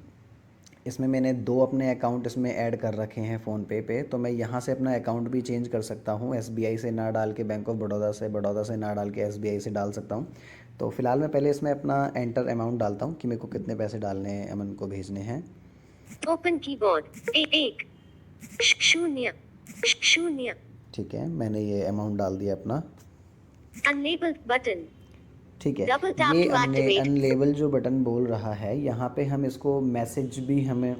इसमें मैंने 2 अपने अकाउंट इसमें ऐड कर रखे हैं फ़ोनपे पे, तो मैं यहाँ से अपना अकाउंट भी चेंज कर सकता हूँ। SBI से ना डाल के बैंक ऑफ बड़ौदा से ना डाल के SBI से डाल सकता हूँ। तो फ़िलहाल मैं पहले इसमें अपना एंटर अमाउंट डालता हूँ कि मेरे को कितने पैसे डालने हैं, अमन को भेजने हैं।
Open keyboard 1 0 0।
ठीक है, मैंने ये अमाउंट डाल दिया अपना।
Unlabelled button.
ठीक है,
Double tap
ये
to activate.
अनलेबल जो बटन बोल रहा है, यहाँ पे हम इसको मैसेज भी हमें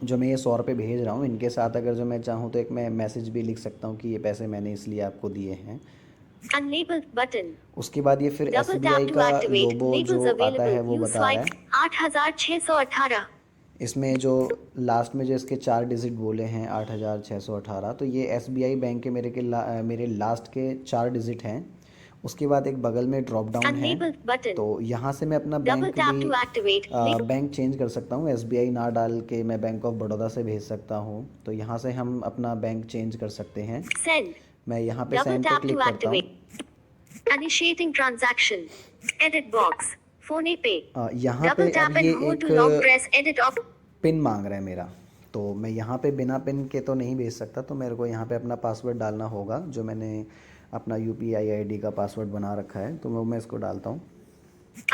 जो मैं ये 100 रुपये भेज रहा हूँ इनके साथ अगर जो मैं चाहूँ तो एक मैं मैसेज भी लिख सकता हूँ कि ये पैसे मैंने इसलिए आपको दिए हैं।
Unlabeled button.
उसके बाद ये फिर
Double tap
SBI
to
का
activate.
लोगो जो
Labels
आता है
available.
वो
Use
बता रहा
swipe.
है।
8618।
इसमें जो लास्ट में जो इसके 4 डिजिट बोले हैं 8618, तो ये SBI बैंक के मेरे लास्ट के 4 डिजिट हैं। उसके बाद एक बगल में ड्रॉप डाउन है,
Unlabeled button.
तो यहाँ से मैं अपना
Double
बैंक
tap
भी
to activate.
बैंक चेंज कर सकता हूँ। SBI ना डाल के मैं बैंक ऑफ बड़ौदा से भेज सकता हूँ, तो यहाँ से हम अपना बैंक चेंज कर सकते हैं।
Send.
मैं यहाँ पे
Double
सेंड पे
tap
क्लिक
to
करता हूँ।
activate. Initiating transaction. Edit box. Phone pay.
यहाँ पे
Double tap
अब
and
ये
hold to long
एक
press edit op.
पिन मांग रहा है मेरा, तो मैं यहाँ पे बिना पिन के तो नहीं भेज सकता, तो मेरे को यहाँ पे अपना पासवर्ड डालना होगा जो मैंने अपना UPI ID का पासवर्ड बना रखा है, तो मैं इसको डालता हूँ।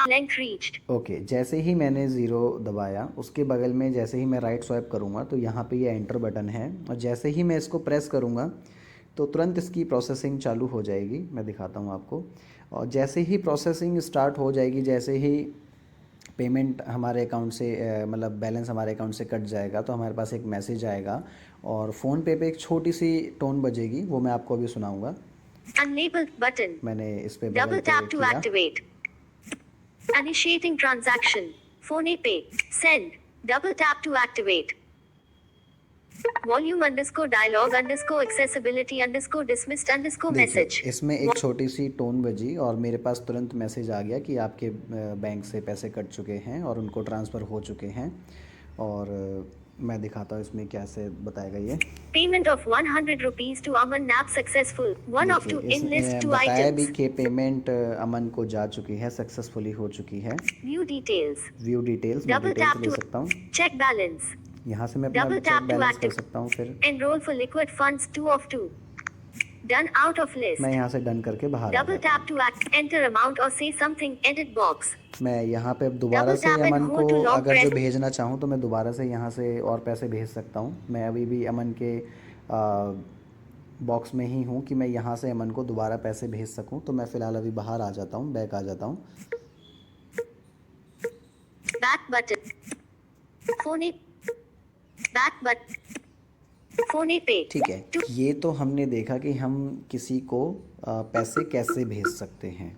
Length reached.
ओके, जैसे ही मैंने 0 दबाया उसके बगल में जैसे ही मैं राइट स्वाइप करूँगा तो यहाँ पे ये एंटर बटन है, और जैसे ही मैं इसको प्रेस करूँगा तो तुरंत इसकी प्रोसेसिंग चालू हो जाएगी। मैं दिखाता हूँ आपको। और जैसे ही प्रोसेसिंग स्टार्ट हो जाएगी, जैसे ही पेमेंट हमारे अकाउंट से मतलब बैलेंस हमारे अकाउंट से कट जाएगा, तो हमारे पास एक मैसेज आएगा और फ़ोनपे पे एक छोटी सी टोन बजेगी, वो मैं आपको अभी सुनाऊँगा।
Unlabeled button.
मैंने इस पे
Double
बगल पे
tap to
किया।
activate. Initiating transaction. Phone pay. Send. Double tap to activate. Volume underscore dialogue underscore accessibility underscore dismissed underscore
देखिए,
message.
इसमें एक छोटी सी टोन बजी और मेरे पास तुरंत मैसेज आ गया कि आपके बैंक से पैसे कट चुके हैं और उनको ट्रांसफ़र हो चुके हैं। और मैं दिखाता हूँ इसमें कैसे बताएगा ये।
Payment of 100 rupees to Aman Nap successful. One of two
देखिए,
in list
इसमें
2
बताया भी
items.
कि पेमेंट अमन को जा चुकी है, सक्सेसफुली हो चुकी है।
View details.
व्यू डिटेल्स, मैं
Double
डिटेल्स
tap
ले
to
सकता हूँ।
check balance.
यहाँ से मैं अपना
Double
check
tap to
balance कर
active.
सकता हूँ। फिर
Enroll for liquid funds 2 of 2. Done out of list.
मैं यहाँ से डन करके बाहर आ
Double
जाता
tap to act. Enter amount or say something. Edit box.
हूँ। मैं यहाँ पे अब दोबारा
Double
से
tap and
Aman
hold to
को
long
अगर जो
press.
भेजना चाहूँ तो मैं दोबारा से यहाँ से और पैसे भेज सकता हूँ। मैं अभी भी अमन के बॉक्स में ही हूँ कि मैं यहाँ से अमन को दोबारा पैसे भेज सकूँ, तो मैं फ़िलहाल अभी बाहर आ जाता हूँ, बैक आ जाता हूँ।
Back button. Phone a- back button. Phone pay.
ठीक है, ये तो हमने देखा कि हम किसी को पैसे कैसे भेज सकते हैं।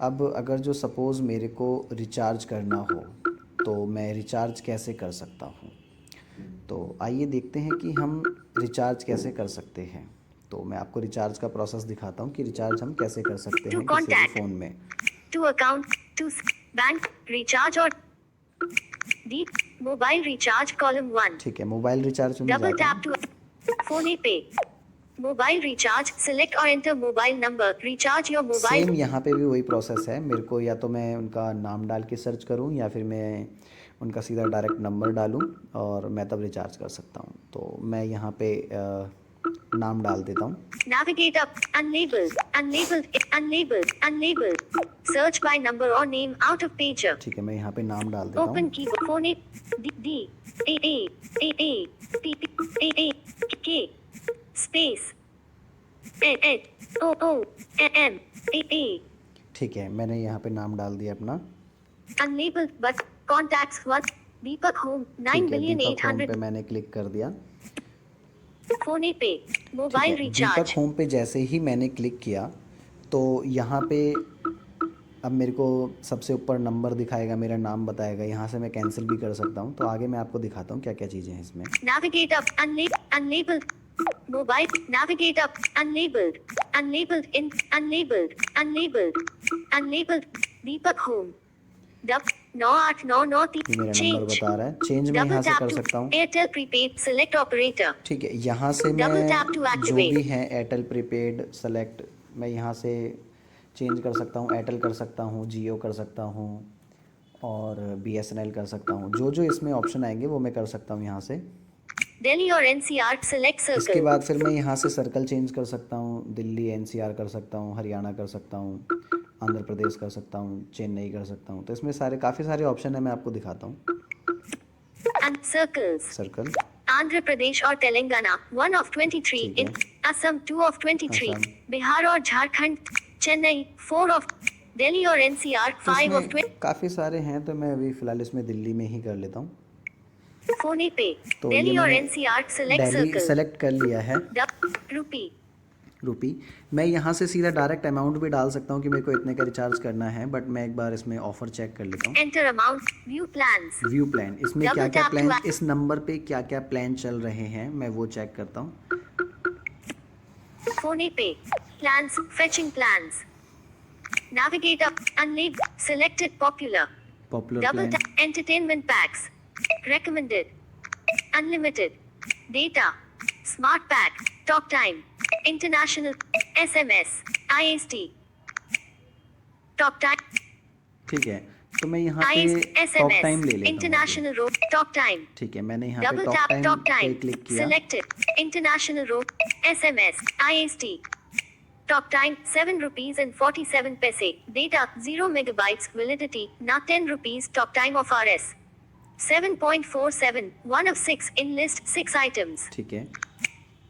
अब अगर जो सपोज़ मेरे को रिचार्ज करना हो तो मैं रिचार्ज कैसे कर सकता हूँ, तो आइए देखते हैं कि हम रिचार्ज कैसे कर सकते हैं। तो मैं आपको रिचार्ज का प्रोसेस दिखाता हूँ कि रिचार्ज हम कैसे कर सकते
To
हैं किसी भी
contact.
फ़ोन में।
To account. To bank. Recharge or D. Mobile recharge column 1.
ठीक है, मोबाइल रिचार्ज में
Double
जाता
tap
हूँ।
to phone pay. Mobile recharge. Select or enter mobile number. Recharge your mobile.
Same यहाँ पे भी वही प्रोसेस है। मेरे को या तो मैं उनका नाम डाल के सर्च करूँ या फिर मैं उनका सीधा डायरेक्ट नंबर डालूँ और मैं तब रिचार्ज कर सकता हूँ। तो मैं यहाँ पे नाम डाल देता हूँ।
Navigate up. Unlabeled. Unlabeled. Unlabeled. Unlabeled. Search by number or name out of pager.
ठीक है, मैं यहाँ पे नाम डाल देता हूँ।
Open keyboard. Phone a D D A A A A P P A A K space A A O O M A A.
ठीक है, मैंने यहाँ पे नाम डाल दिया अपना।
Unlabeled but contacts 1 Deepak Home 9
ठीक है,
billion
दीपक होम
800.
पे मैंने क्लिक कर दिया।
Phone pay.
ठीक
Mobile
है, दीपक
recharge.
होम पे जैसे ही मैंने क्लिक किया तो यहाँ पे अब मेरे को सबसे ऊपर नंबर दिखाएगा, मेरा नाम बताएगा। यहाँ से मैं कैंसिल भी कर सकता हूँ। तो आगे मैं आपको दिखाता हूँ क्या क्या चीज़ें हैं इसमें।
Navigate up. Unlabeled. Mobile. Navigate up. Unlabeled. Unlabeled in. Unlabeled. Unlabeled. Unlabeled. Deepak Home. 9899
ये मेरा नंबर
Change.
बता रहा है। चेंज मैं
Double
यहाँ से
tap
कर
to
सकता हूँ।
Airtel prepaid. Select operator.
ठीक है, यहाँ से
Double
मैं
tap to
जो
activate.
भी है एयरटेल प्रीपेड सेलेक्ट, मैं यहाँ से चेंज कर सकता हूँ। एयरटेल कर सकता हूँ, जियो कर सकता हूँ और BSNL कर सकता हूँ। जो जो इसमें ऑप्शन आएंगे वो मैं कर सकता हूँ यहाँ से।
Delhi or NCR. Select
इसके
circle.
बाद फिर मैं यहाँ से सर्कल चेंज कर सकता हूँ। दिल्ली NCR कर सकता हूँ, हरियाणा कर सकता हूँ, आंध्र प्रदेश कर सकता हूँ, चेन्नई कर सकता हूँ। तो इसमें काफ़ी सारे ऑप्शन है, मैं आपको दिखाता हूँ।
And circles.
Circle
Andhra Pradesh or Telangana, 1 of 23.
ठीक
In
है।
Assam, 2 of 23.
Assam.
Bihar or Jharkhand, Chennai, 4 of. Delhi or NCR, 5 of 20.
काफ़ी सारे हैं, तो मैं अभी फ़िलहाल इसमें दिल्ली में ही कर लेता हूँ।
Phone Pay.
तो ये
Delhi or
मैंने
NCR. Select
Delhi
circle.
Select कर लिया है।
Rupee.
रुपी मैं यहाँ से सीधा डायरेक्ट अमाउंट भी डाल सकता हूँ कि मेरे को इतने का रिचार्ज करना है, बट मैं एक बार इसमें ऑफ़र चेक कर लेता हूँ।
Enter amount. View plans.
View plan, इसमें
Double
क्या क्या
tap to
प्लान,
act-
इस नंबर पे क्या क्या प्लान चल रहे हैं मैं वो चेक करता हूँ।
Phone Pay. Plans. Fetching plans. Navigate up. Unlabeled. Selected popular.
Popular
Double
plan,
tap. Entertainment packs. Recommended. Unlimited. Data. Smart pack. Talk time. International. SMS. IST. Talk time.
ठीक है। तो मैं यहाँ पे
IST.
टॉक टाइम ले
SMS.
लेता हूँ।
International road. Talk time.
ठीक है, मैंने यहाँ पे
Double
talk
tap.
Time
Talk
पे
time.
क्लिक किया।
Selected. International road. SMS. IST. Talk time 7 rupees and 47 paise. Data 0 megabytes. Validity now 10 rupees. Talk time of RS 7.47. 1 of 6 in list 6 items.
ठीक है,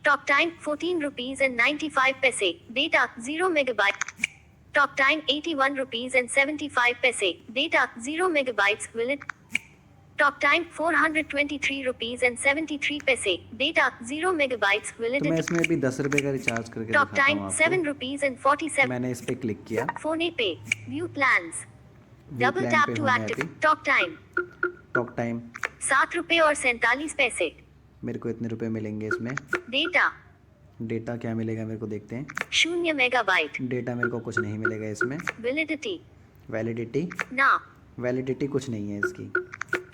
Talk time 14 rupees and 95 paise. Data 0 megabyte. Talk time 81 rupees and 75 paise. Data 0 megabytes. Valid. Talk time 423 rupees and 73 paise. Data 0 megabytes.
तो मैं
Validity.
इसमें अभी 10 रुपये का recharge करके
Talk
दिखाता
time
हूँ
7
आपको।
rupees and 47.
मैंने इस पे क्लिक किया।
Phone Pay. View plans.
View
Double
plan
tap
पे
to
हूँ मैं
activate.
अभी।
Talk time
टॉक टाइम
7 रुपए और 47 पैसे.
मेरे को इतने रुपए मिलेंगे इसमें।
Data
डेटा क्या मिलेगा मेरे को, देखते हैं।
0 मेगाबाइट.
डेटा मेरे को कुछ नहीं मिलेगा इसमें।
Validity
वैलिडिटी,
ना.
वैलिडिटी कुछ नहीं है इसकी।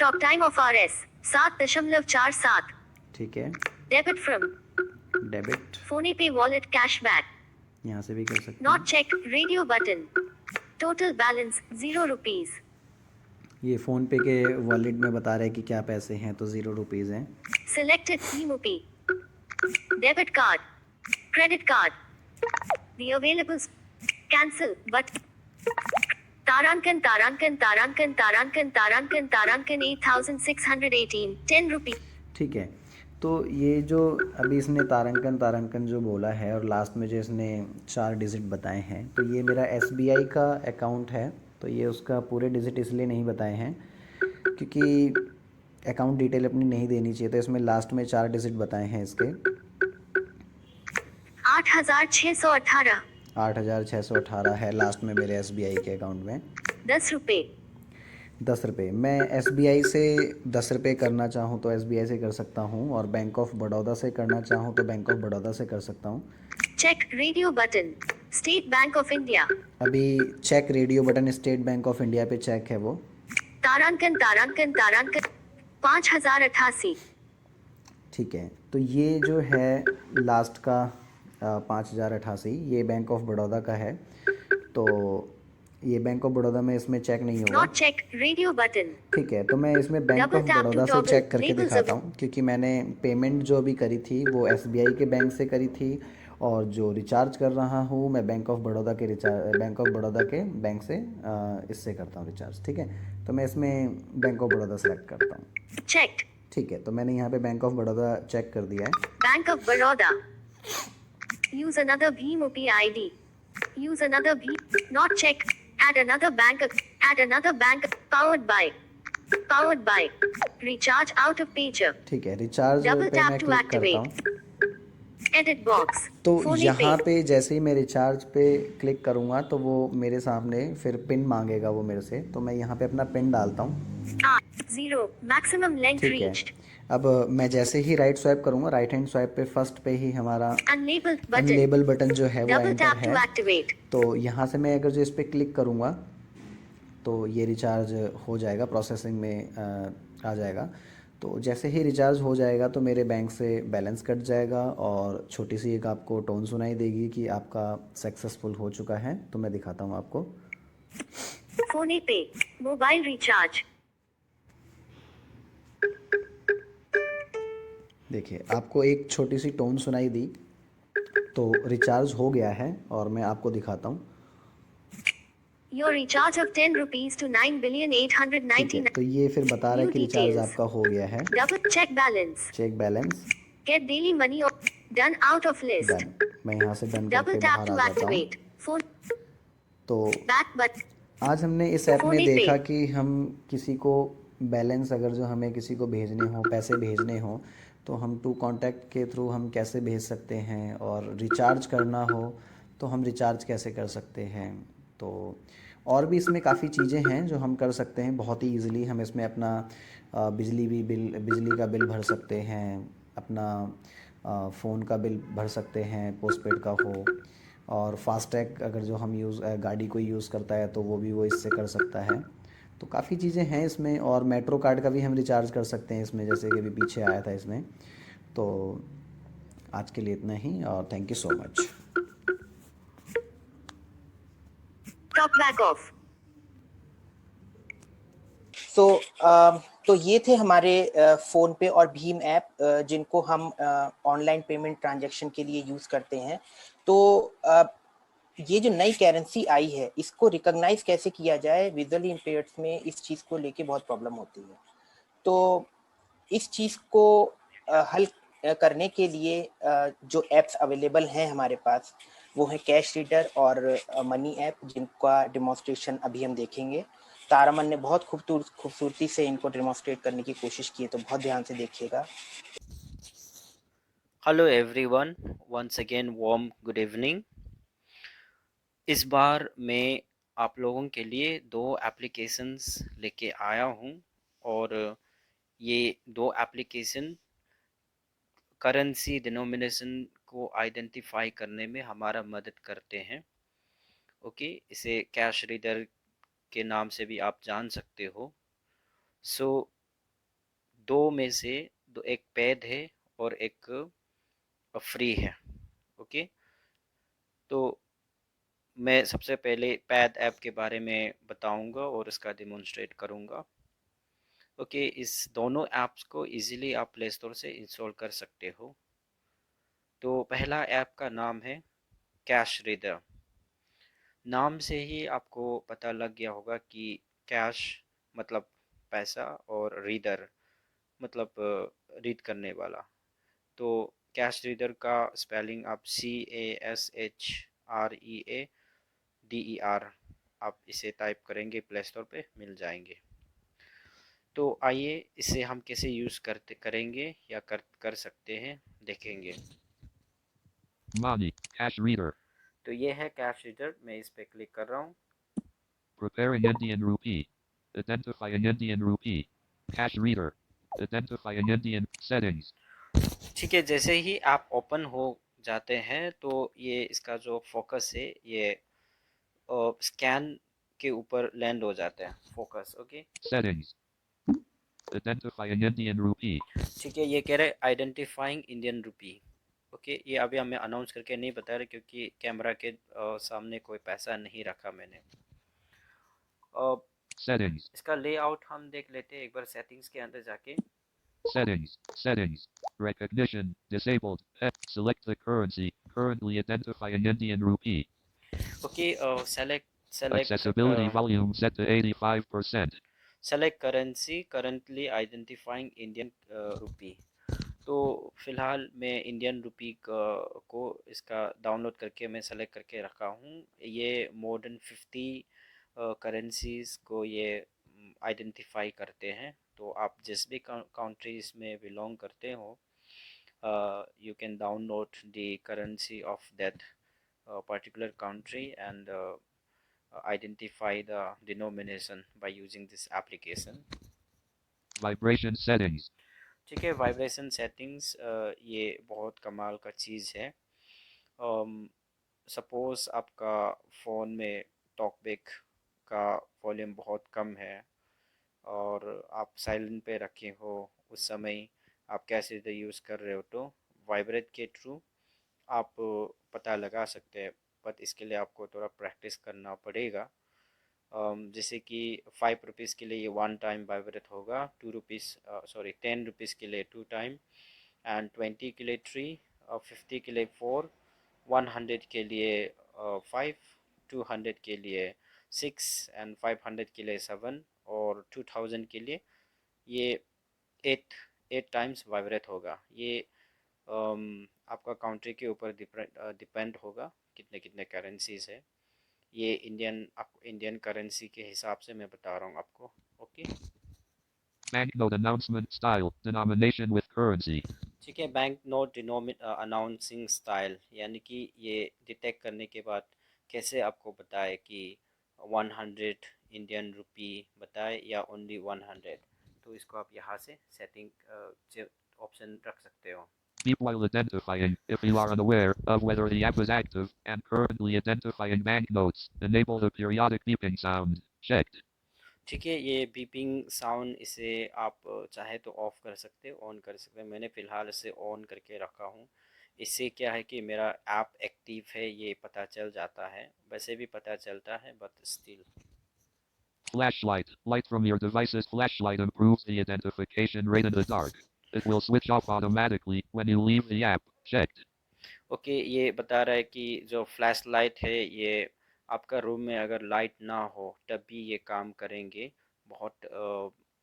Talk time of RS 7.47.
ठीक है,
Debit from
debit
Phone Pay wallet cashback.
यहाँ से भी कर सकते
Not
हैं।
check radio button. Total balance 0 rupees.
ये फ़ोन पे के वॉलेट में बता रहा है कि क्या पैसे हैं, तो 0 रुपीज़ हैं।
Selected Pay. Debit card. Credit card. The available. Cancel but. Tarankan 8,618. 10 rupees.
ठीक है, तो ये जो अभी इसने तारंकन जो बोला है और लास्ट में जो इसने 4 डिजिट बताए हैं, तो ये मेरा SBI का अकाउंट है। तो ये उसका पूरे डिजिट इसलिए नहीं बताए हैं क्योंकि अकाउंट डिटेल अपनी नहीं देनी चाहिए, तो इसमें लास्ट में 4 डिजिट बताए हैं इसके।
8,618.
8,618 है लास्ट में मेरे SBI के अकाउंट में।
10 रुपए.
10 रुपये मैं SBI से 10 रुपये करना चाहूँ तो SBI से कर सकता हूँ, और बैंक ऑफ बड़ौदा से करना चाहूँ तो बैंक ऑफ बड़ौदा से कर सकता हूँ।
Check radio button. State bank of India.
अभी check radio button state bank of India पे चेक है वो।
तारांकन 5,088.
ठीक है, तो ये जो है लास्ट का 5,088 ये बैंक ऑफ बड़ौदा का है। तो ये बैंक ऑफ बड़ौदा में इसमें चेक नहीं होगा।
Not check radio button.
ठीक है, तो मैं इसमें bank
Double
of
tap to
Baroda से
toggle
चेक करके
labels
दिखाता
of-
हूँ, क्योंकि मैंने पेमेंट जो भी करी थी वो SBI के बैंक से करी थी, और जो रिचार्ज कर रहा हूँ मैं बैंक ऑफ बड़ौदा के बैंक से इससे करता हूँ रिचार्ज। ठीक है, तो मैं इसमें बैंक ऑफ बड़ौदा सेलेक्ट करता हूँ।
चेक.
ठीक है, तो मैंने यहाँ पे बैंक ऑफ बड़ौदा चेक कर दिया है।
Bank of Baroda. Use another भीम UPI ID. यूज अनदर भीम. Not check. Add another bank. Powered by. Recharge out of pager.
ठीक है, रिचार्ज
Double
पे
tap
मैं
to
क्लिक करता
activate.
हूँ।
Edit box.
तो
Phone
यहाँ
Pay.
पे जैसे ही मैं रिचार्ज पे क्लिक करूँगा तो वो मेरे सामने फिर पिन मांगेगा वो मेरे से, तो मैं यहाँ पे अपना पिन डालता हूँ।
0. Maximum length
ठीक है,
reached.
अब मैं जैसे ही राइट स्वाइप करूँगा, राइट हैंड स्वाइप पे फर्स्ट पे ही हमारा
Unlabeled button.
अनलेबल बटन जो है वो
Double
एंटर
tap to
है।
activate.
तो यहाँ से मैं अगर जो इस पे क्लिक करूँगा तो ये रिचार्ज हो जाएगा, प्रोसेसिंग में आ जाएगा। तो जैसे ही रिचार्ज हो जाएगा तो मेरे बैंक से बैलेंस कट जाएगा और छोटी सी एक आपको टोन सुनाई देगी कि आपका सक्सेसफुल हो चुका है। तो मैं दिखाता हूँ आपको।
फोन पे मोबाइल रिचार्ज।
देखिए, आपको एक छोटी सी टोन सुनाई दी, तो रिचार्ज हो गया है और मैं आपको दिखाता हूँ।
Your recharge of 10 rupees to 9 billion
ठीक है,
899.
तो ये फिर बता रहा है
New
कि रिचार्ज
details.
आपका हो गया है।
Double check balance.
Check balance
Get daily money or done out of list.
Done. मैं यहाँ से डन
Double
करके
tap
बाहर
to
आ जाता हूँ।
activate. Phone
तो
back but
आज हमने इस ऐप में
फोन पे
देखा कि हम किसी को बैलेंस, अगर जो हमें किसी को भेजने हो, पैसे भेजने हो, तो हम टू कांटेक्ट के थ्रू हम कैसे भेज सकते हैं, और रिचार्ज करना हो तो हम रिचार्ज कैसे कर सकते हैं। तो और भी इसमें काफ़ी चीज़ें हैं जो हम कर सकते हैं बहुत ही ईजिली। हम इसमें अपना बिजली का बिल भर सकते हैं, अपना फ़ोन का बिल भर सकते हैं, पोस्टपेड का हो, और फास्टैग अगर जो हम गाड़ी कोई यूज़ करता है तो वो इससे कर सकता है। तो काफ़ी चीज़ें हैं इसमें, और मेट्रो कार्ड का भी हम रिचार्ज कर सकते हैं इसमें, जैसे कि अभी पीछे आया था इसमें। तो आज के लिए इतना ही, और thank you so much.
top back off.
तो ये थे हमारे फ़ोन पे और भीम ऐप जिनको हम ऑनलाइन पेमेंट ट्रांजैक्शन के लिए यूज़ करते हैं। तो ये जो नई करेंसी आई है, इसको रिकॉग्नाइज कैसे किया जाए, विजुअली इम्पेयर्ड्स में इस चीज़ को लेके बहुत प्रॉब्लम होती है। तो इस चीज़ को हल करने के लिए जो ऐप्स अवेलेबल हैं हमारे पास, वो है कैश रीडर और मनी ऐप, जिनका डेमोन्स्ट्रेशन अभी हम देखेंगे। तारामन ने बहुत खूबसूरती से इनको डेमोन्स्ट्रेट करने की कोशिश की है, तो बहुत ध्यान से देखिएगा।
Hello everyone, once again warm good evening. इस बार मैं आप लोगों के लिए 2 एप्लीकेशंस लेके आया हूँ, और ये 2 एप्लीकेशन करेंसी डिनोमिनेशन को आइडेंटिफाई करने में हमारा मदद करते हैं। ओके, इसे कैश रीडर के नाम से भी आप जान सकते हो। सो 2 में से एक पेड है और एक फ्री है। ओके, तो मैं सबसे पहले पैड ऐप के बारे में बताऊंगा और इसका डेमोन्स्ट्रेट करूंगा। ओके, इस दोनों ऐप्स को इजीली आप प्ले स्टोर से इंस्टॉल कर सकते हो। तो पहला ऐप का नाम है कैश रीडर। नाम से ही आपको पता लग गया होगा कि कैश मतलब पैसा और रीडर मतलब रीड करने वाला। तो कैश रीडर का स्पेलिंग आप CASHREADER आप इसे टाइप करेंगे, प्ले स्टोर पे मिल जाएंगे। तो आइए इसे हम कैसे यूज़ करेंगे या कर सकते हैं देखेंगे।
Money, cash reader.
तो ये है कैश रीडर, मैं इस पे क्लिक कर रहा हूँ।
Preparing Indian rupee. Identifying Indian rupee. Cash reader. Identifying Indian settings.
ठीक है, जैसे ही आप ओपन हो जाते हैं तो ये इसका जो फोकस है ये स्कैन के ऊपर लैंड हो जाता है focus. Okay,
Settings. Identifying Indian rupee.
ठीक है, ये कह रहे आइडेंटिफाइंग इंडियन रुपी। ओके, ये अभी हमें अनाउंस करके नहीं बता रहे क्योंकि कैमरा के सामने कोई पैसा नहीं रखा मैंने।
Settings.
इसका लेआउट हम देख लेते हैं एक बार सेटिंग्स के अंदर जाके।
Settings. Settings. Recognition. Disabled. Select the currency. Currently identifying Indian rupee.
Okay, select
Accessibility volume set to 85%.
Select currency currently identifying Indian rupee. तो फ़िलहाल मैं इंडियन रुपी को इसका डाउनलोड करके मैं सेलेक्ट करके रखा हूँ। ये मोर देन 50 करेंसीज़ को ये आइडेंटिफाई करते हैं। तो आप जिस भी कंट्रीज़ में बिलोंग करते हो, you can download the currency of that particular country and identify the denomination by using this application.
Vibration settings.
ठीक है, वाइब्रेशन सेटिंग्स ये बहुत कमाल का चीज़ है। सपोज़ आपका फ़ोन में टॉकबैक का वॉल्यूम बहुत कम है और आप साइलेंट पे रखे हो, उस समय आप कैसे यूज़ कर रहे हो, तो वाइब्रेट के थ्रू आप पता लगा सकते हैं। बट इसके लिए आपको थोड़ा प्रैक्टिस करना पड़ेगा। जैसे कि 5 रुपीज़ के लिए ये 1 टाइम वाइब्रेट होगा, 10 रुपीज़ के लिए 2 टाइम, एंड 20 के लिए 3, 50 के लिए 4, 100 के लिए 5, 200 के लिए 6, एंड 500 के लिए 7, और 2000 के लिए ये 8 टाइम्स वाइब्रेट होगा। ये आपका काउंट्री के ऊपर डिपेंड होगा कितने कितने करेंसीज है। ये इंडियन करेंसी के हिसाब से मैं बता रहा हूँ आपको। Okay,
Banknote announcement style, denomination with currency.
ठीक है। बैंक नोट अनाउंसिंग स्टाइल, यानी कि ये डिटेक्ट करने के बाद कैसे आपको बताए कि 100 इंडियन रुपी बताए या ओनली 100, तो इसको आप यहाँ से सेटिंग ऑप्शन रख सकते हो।
Beep while identifying. If you are unaware of whether the app is active and currently identifying banknotes, enable the periodic beeping sound. Checked.
ठीक है, ये बीपिंग साउंड, इसे आप चाहे तो ऑफ कर सकते हो, ऑन कर सकते हो। मैंने फ़िलहाल इसे ऑन करके रखा हूँ। इससे क्या है कि मेरा ऐप एक्टिव है ये पता चल जाता है। वैसे भी पता चलता है, but still.
Flashlight. Light from your device's flashlight improves the identification rate in the dark. It will switch off automatically when you leave the app. Checked.
Okay, ये बता रहा है कि जो फ्लैश लाइट है ये आपका रूम में अगर लाइट ना हो तब भी ये काम करेंगे बहुत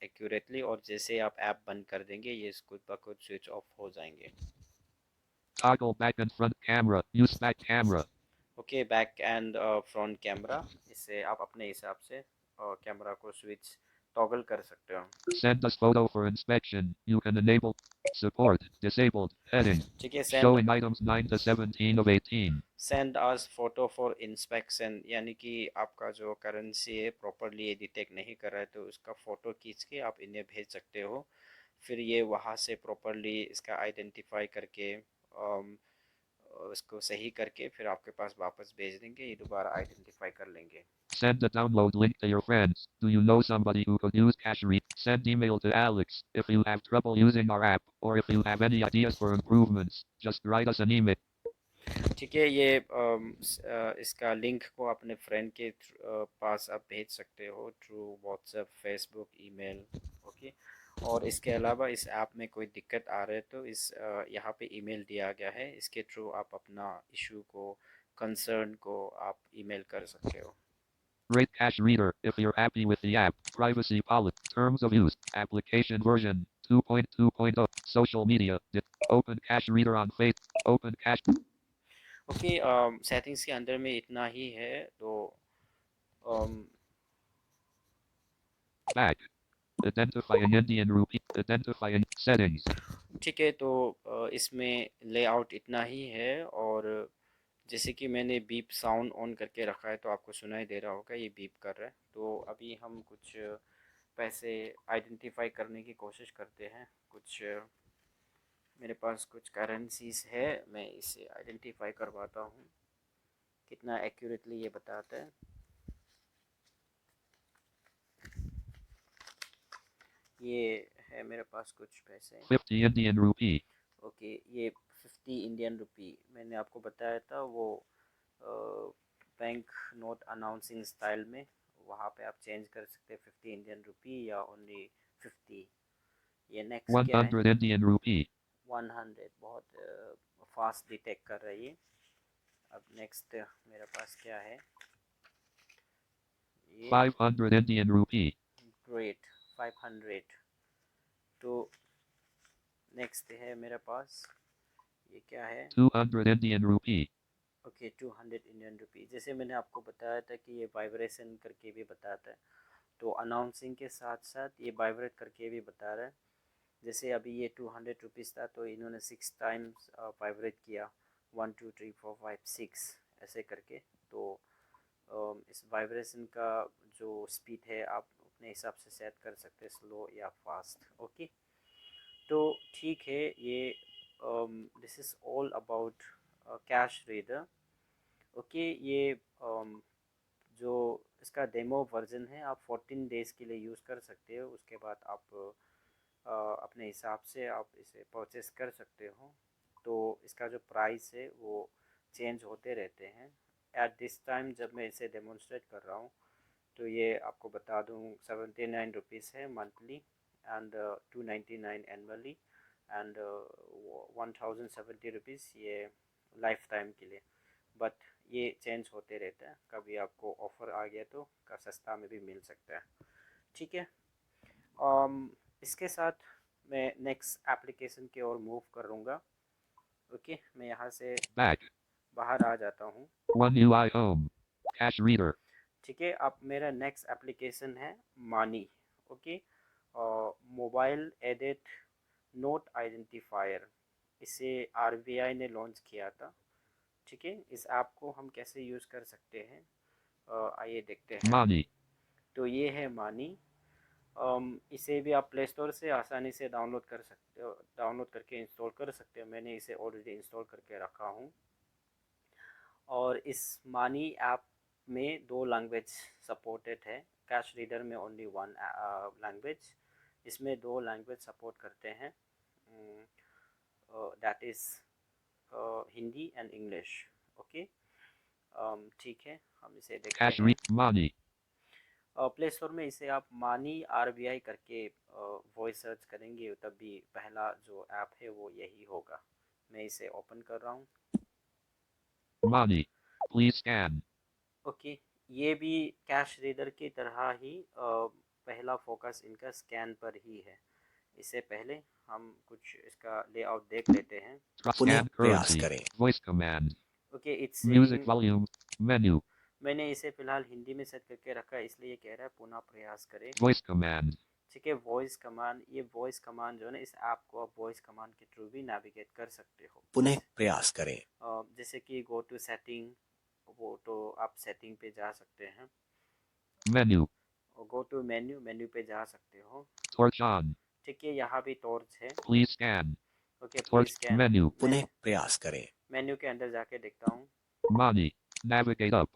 एक्यूरेटली, और जैसे आप ऐप बंद कर देंगे ये खुद ब खुद स्विच ऑफ हो जाएंगे।
Toggle back and front camera. Use back camera.
Okay, back and front camera, इससे आप अपने हिसाब से कैमरा को स्विच टॉगल कर सकते हो।
Send us photo for inspection. You can enable support. Disabled. Heading.
ठीक है,
Showing items 9 to 17 of 18.
Send us photo for inspection, यानी कि आपका जो करेंसी है प्रॉपरली ये डिटेक्ट नहीं कर रहा है तो उसका फ़ोटो खींच के आप इन्हें भेज सकते हो। फिर ये वहाँ से प्रॉपरली इसका आइडेंटिफाई करके उसको सही करके फिर आपके पास वापस भेज देंगे, ये दोबारा आइडेंटिफाई कर लेंगे।
Send the download link to your friends. Do you know somebody who could use cash read? Send email to Alex if you have trouble using our app or if you have any ideas for improvements. Just write us an email.
ठीक है, ये इसका link को अपने friend के पास आप भेज सकते हो through WhatsApp, Facebook, email. Okay, और इसके अलावा इस ऐप में कोई दिक्कत आ रहा है तो इस यहाँ पे ईमेल दिया गया है, इसके थ्रू आप अपना इशू को, कंसर्न को आप ईमेल कर सकते हो।
Rate Cash Reader if you're happy with the app. Privacy policy. Terms of use. Application version 2.2.0. Social media. Open Cash Reader on Facebook. Open Cash.
Okay, settings के अंदर में इतना ही है, तो
Back. Identifying Indian rupee. Identifying settings.
ठीक है, तो इसमें लेआउट इतना ही है। और जैसे कि मैंने बीप साउंड ऑन करके रखा है तो आपको सुनाई दे रहा होगा ये बीप कर रहा है। तो अभी हम कुछ पैसे आइडेंटिफाई करने की कोशिश करते हैं। कुछ मेरे पास कुछ करेंसीज है, मैं इसे आइडेंटिफाई करवाता हूँ कितना एक्यूरेटली ये बताता है। ये है मेरे पास कुछ पैसे।
50 Indian rupee.
ओके, ये 50 इंडियन रुपी मैंने आपको बताया था वो बैंक नोट अनाउंसिंग स्टाइल में, वहाँ पे आप चेंज कर सकते हैं 50 इंडियन रुपी या ओनली 50। ये नेक्स्ट क्या है?
100 Indian rupee.
100 बहुत फास्ट डिटेक्ट कर रही है। अब नेक्स्ट मेरे पास क्या है? ये
500 Indian rupee.
ग्रेट, 500। तो नेक्स्ट है मेरे पास, ये क्या है?
200 Indian rupee.
Okay, 200 Indian rupee. जैसे मैंने आपको बताया था कि ये वाइब्रेशन करके भी बताता है, तो अनाउंसिंग के साथ साथ ये वाइब्रेट करके भी बता रहा है। जैसे अभी ये 200 रुपीज़ था तो इन्होंने 6 टाइम्स वाइब्रेट किया, 1 2 3 4 5 6 ऐसे करके। तो इस वाइब्रेशन का जो स्पीड है आप अपने हिसाब से सेट कर सकते हैं, स्लो या फास्ट। ओके, तो ठीक है, ये this is all about cash reader. Okay, ये जो
इसका डेमो वर्जन है, आप 14 डेज़ के लिए यूज़ कर सकते हो, उसके बाद आप अपने हिसाब से आप इसे परचेस कर सकते हो। तो इसका जो प्राइस है वो चेंज होते रहते हैं। एट दिस टाइम जब मैं इसे डेमोन्स्ट्रेट कर रहा हूँ तो ये आपको बता दूँ 79 रुपीज़ है monthly and 299 annually and 1070 rupees ये लाइफ टाइम के लिए। बट ये चेंज होते रहते हैं, कभी आपको ऑफ़र आ गया तो का सस्ता में भी मिल सकता है। ठीक है, इसके साथ मैं नेक्स्ट एप्लीकेशन की ओर मूव करूँगा। ओके, मैं यहाँ से
Back.
बाहर आ जाता हूँ।
One UI Home. Cash Reader.
ठीक है, अब मेरा नेक्स्ट एप्लीकेशन है मानी। Okay, mobile edit note identifier, इसे आरबीआई ने लॉन्च किया था। ठीक है, इस ऐप को हम कैसे यूज़ कर सकते हैं, आइए देखते हैं।
Money.
तो ये है मानी। इसे भी आप प्ले स्टोर से आसानी से डाउनलोड कर सकते हो, डाउनलोड करके इंस्टॉल कर सकते हो। मैंने इसे ऑलरेडी इंस्टॉल करके रखा हूँ। और इस मानी ऐप में 2 लैंग्वेज सपोर्टेड है। कैश रीडर में ओनली 1 लैंग्वेज, इसमें 2 लैंग्वेज सपोर्ट करते हैं, that is Hindi and English. Okay, ठीक है, हम इसे देखते
Cash
हैं।
Money.
प्ले स्टोर में इसे आप मानी आरबीआई करके वॉइस सर्च करेंगे तब भी पहला जो ऐप है वो यही होगा। मैं इसे ओपन कर रहा हूँ।
Money. Please scan.
ओके, ये भी कैश रीडर की तरह ही पहला फोकस इनका स्कैन पर ही है। इससे पहले हम कुछ इसका लेआउट देख लेते हैं।
Scan currency. Voice command.
Okay, it's
Music volume. Menu.
मैंने इसे फिलहाल हिंदी में सेट करके रखा है, इसलिए कह रहा है पुनः प्रयास करें।
Voice command.
ठीक है, वॉइस कमांड, ये वॉइस कमांड जो है ना, इस ऐप को आप वॉइस कमांड के थ्रू भी नेविगेट कर सकते हो।
पुनः प्रयास करें।
जैसे कि गो टू सेटिंग, वो तो आप सेटिंग पे जा सकते हैं।
Menu.
और गो टू मेन्यू, मेन्यू पे जा सकते हो।
Torch on.
ठीक है, यहाँ भी टॉर्च है।
Please scan.
Okay,
Torch
please scan.
menu.
पुनः प्रयास करें।
मेन्यू के अंदर जाके देखता हूँ।
Money. Navigate up.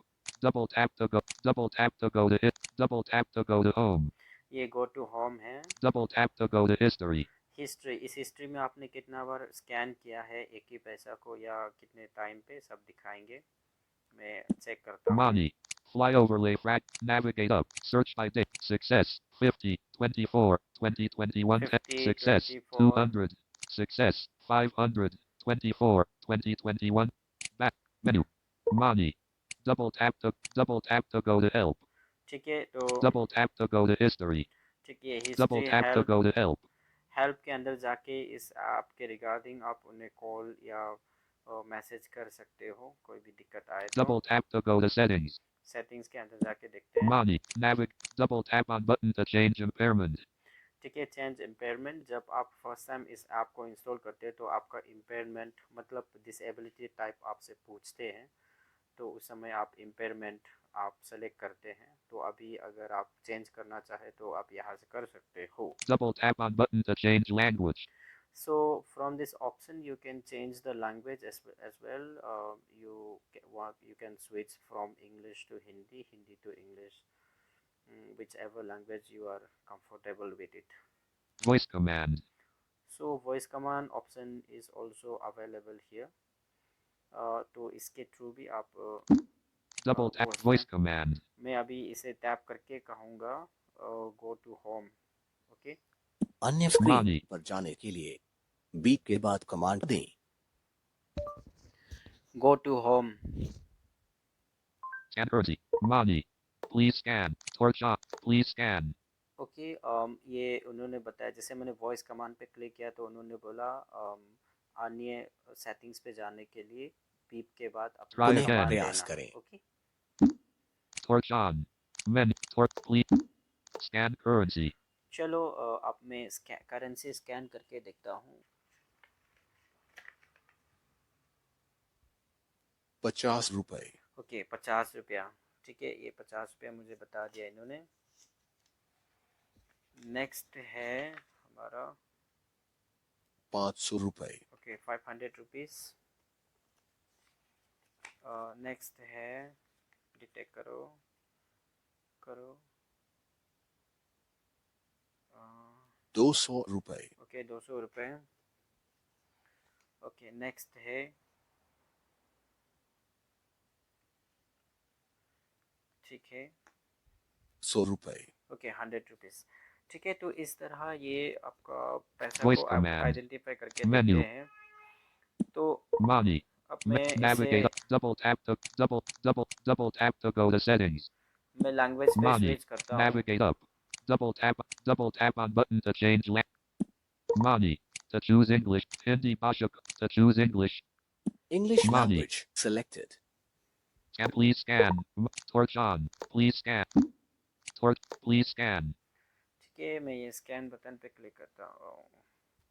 Double tap to go. Double tap to go to it. Double tap to go to home.
ये गो टू होम है।
Double tap to go to history.
History, इस हिस्ट्री में आपने कितना बार स्कैन किया है एक ही पैसा को या कितने टाइम पे, सब दिखाएंगे। मैं चेक करता हूँ।
Money. Fly overlay frac. Navigate up. Search by date. Success. 50. 24. 2021.
50,
Success.
24.
200. Success. 500. 24. 2021. Back. Menu. Money. Double tap to go to help.
ठीक है, तो
Double tap to go to history.
ठीक है,
Double
history,
tap to
help,
go to help.
Help के अंदर जाके इस app के रिगार्डिंग आप उन्हें कॉल या मैसेज कर सकते हो, कोई भी दिक्कत आए तो।
Double tap to go to settings.
Settings के अंदर जाके देखते हैं।
Money. Double tap on button to change impairment.
ठीक है, चेंज इम्पेयरमेंट, जब आप फर्स्ट टाइम इस ऐप को इंस्टॉल करते हैं तो आपका इम्पेयरमेंट मतलब डिसेबिलिटी टाइप आपसे पूछते हैं, तो उस समय आप इम्पेयरमेंट आप सेलेक्ट करते हैं। तो अभी अगर आप चेंज करना चाहे तो आप यहाँ से कर सकते हो।
Double tap on button to change language.
So from this option you can change the language as well. You can switch from English to Hindi, Hindi to English, whichever language you are comfortable with it.
Voice command.
So voice command option is also available here. तो इसके through भी आप
Double tap voice command.
मैं अभी इसे tap करके कहूँगा गो to home. Okay,
अन्य स्क्रीन
Money.
पर जाने के लिए बी के बाद कमांड दें।
Go to home.
Scan currency. Money. Please scan. Torch on. Please scan.
Okay, ये उन्होंने बताया, जैसे मैंने वॉइस कमांड पे क्लिक किया तो उन्होंने बोला अन्य सेटिंग्स पे जाने के लिए बीप के बाद अपना
Try
कमांड
again.
प्रयास
देना।
करें।
Okay,
Torch on. Menu. Torch please. Scan currency.
चलो अब मैं करेंसी स्कैन करके देखता हूँ।
50 रुपए।
ओके, 50 रुपया। ठीक है, ये 50 रुपया मुझे बता दिया इन्होंने। नेक्स्ट है हमारा
500 रुपए।
Okay 500 rupees. नेक्स्ट है डिटेक्ट करो
करो।
200 रुपए।
ओके 200 रुपये। ओके नेक्स्ट है ठीक है
100 रुपए।
Okay 100 rupees. ठीक है, तो इस तरह ये आपका पैसा
Voice
को आप
command.
आइडेंटिफाई करके
Menu.
देते हैं। तो
Money.
अब मैं
Navigate.
इसे
Double tap to go to settings.
मैं लैंग्वेज पे
Money.
स्विच करता हूँ।
Navigate up. Double tap on button to change Money. To choose English. Hindi Bhasha. To choose English.
English
Money.
language selected.
Please scan. Torch on. Please scan. Please scan.
ठीक है, मैं ये scan button पे click करता हूँ।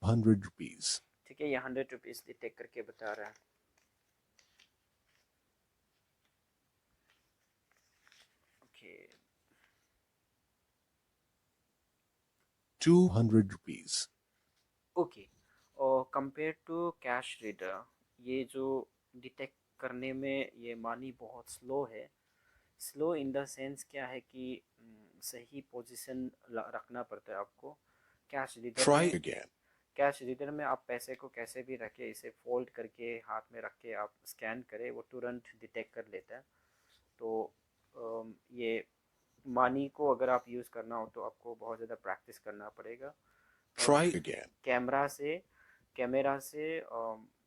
100 rupees.
ठीक है, ये 100 रुपीज़ डिटेक्ट करके बता रहा है। Okay
200 rupees.
ओके और कंपेयर टू कैश रीडर, ये जो डिटेक्ट करने में ये मानी बहुत स्लो है। स्लो इन द सेंस क्या है कि सही पोजीशन रखना पड़ता है आपको। कैश रीडर
Try
में
again.
कैश रीडर में आप पैसे को कैसे भी रखे, इसे फोल्ड करके हाथ में रख के आप स्कैन करें, वो तुरंत डिटेक्ट कर लेता है। तो ये मनी को अगर आप यूज़ करना हो तो आपको बहुत ज़्यादा प्रैक्टिस करना पड़ेगा।
Try again.
कैमरा से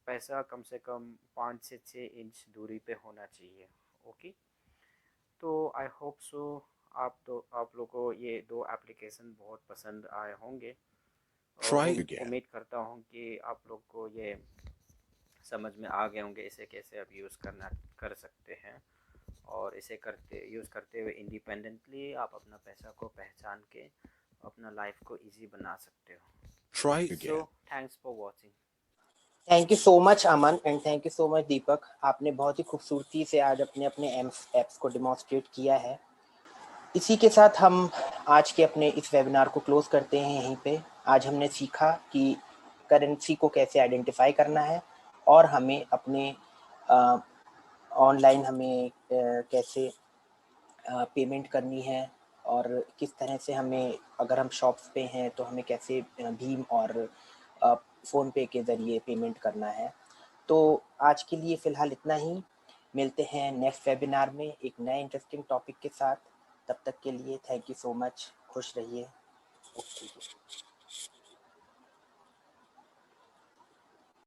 पैसा कम से कम 5 से 6 इंच दूरी पे होना चाहिए। ओके, तो आई होप सो आप लोगों को ये दो एप्लीकेशन बहुत पसंद आए होंगे।
Try again.
उम्मीद करता हूँ कि आप लोग को ये समझ में आ गए होंगे इसे कैसे आप यूज़ कर सकते हैं, और इसे यूज़ करते हुए इंडिपेंडेंटली आप अपना पैसा को पहचान के अपना लाइफ को इजी बना सकते हो।
Try again.
So thanks for watching.
Thank you so much Aman and thank you so much Deepak. आपने बहुत ही खूबसूरती से आज अपने अपने एप्स को डेमोन्स्ट्रेट किया है। इसी के साथ हम आज के अपने इस वेबिनार को क्लोज करते हैं यहीं पे। आज हमने सीखा कि करेंसी को कैसे आइडेंटिफाई करना है और हमें अपने ऑनलाइन हमें कैसे पेमेंट करनी है, और किस तरह से हमें, अगर हम शॉप्स पे हैं तो हमें कैसे भीम और फ़ोनपे के ज़रिए पेमेंट करना है। तो आज के लिए फ़िलहाल इतना ही। मिलते हैं नेक्स्ट वेबिनार में एक नए इंटरेस्टिंग टॉपिक के साथ। तब तक के लिए थैंक यू सो मच। खुश रहिए। ओके।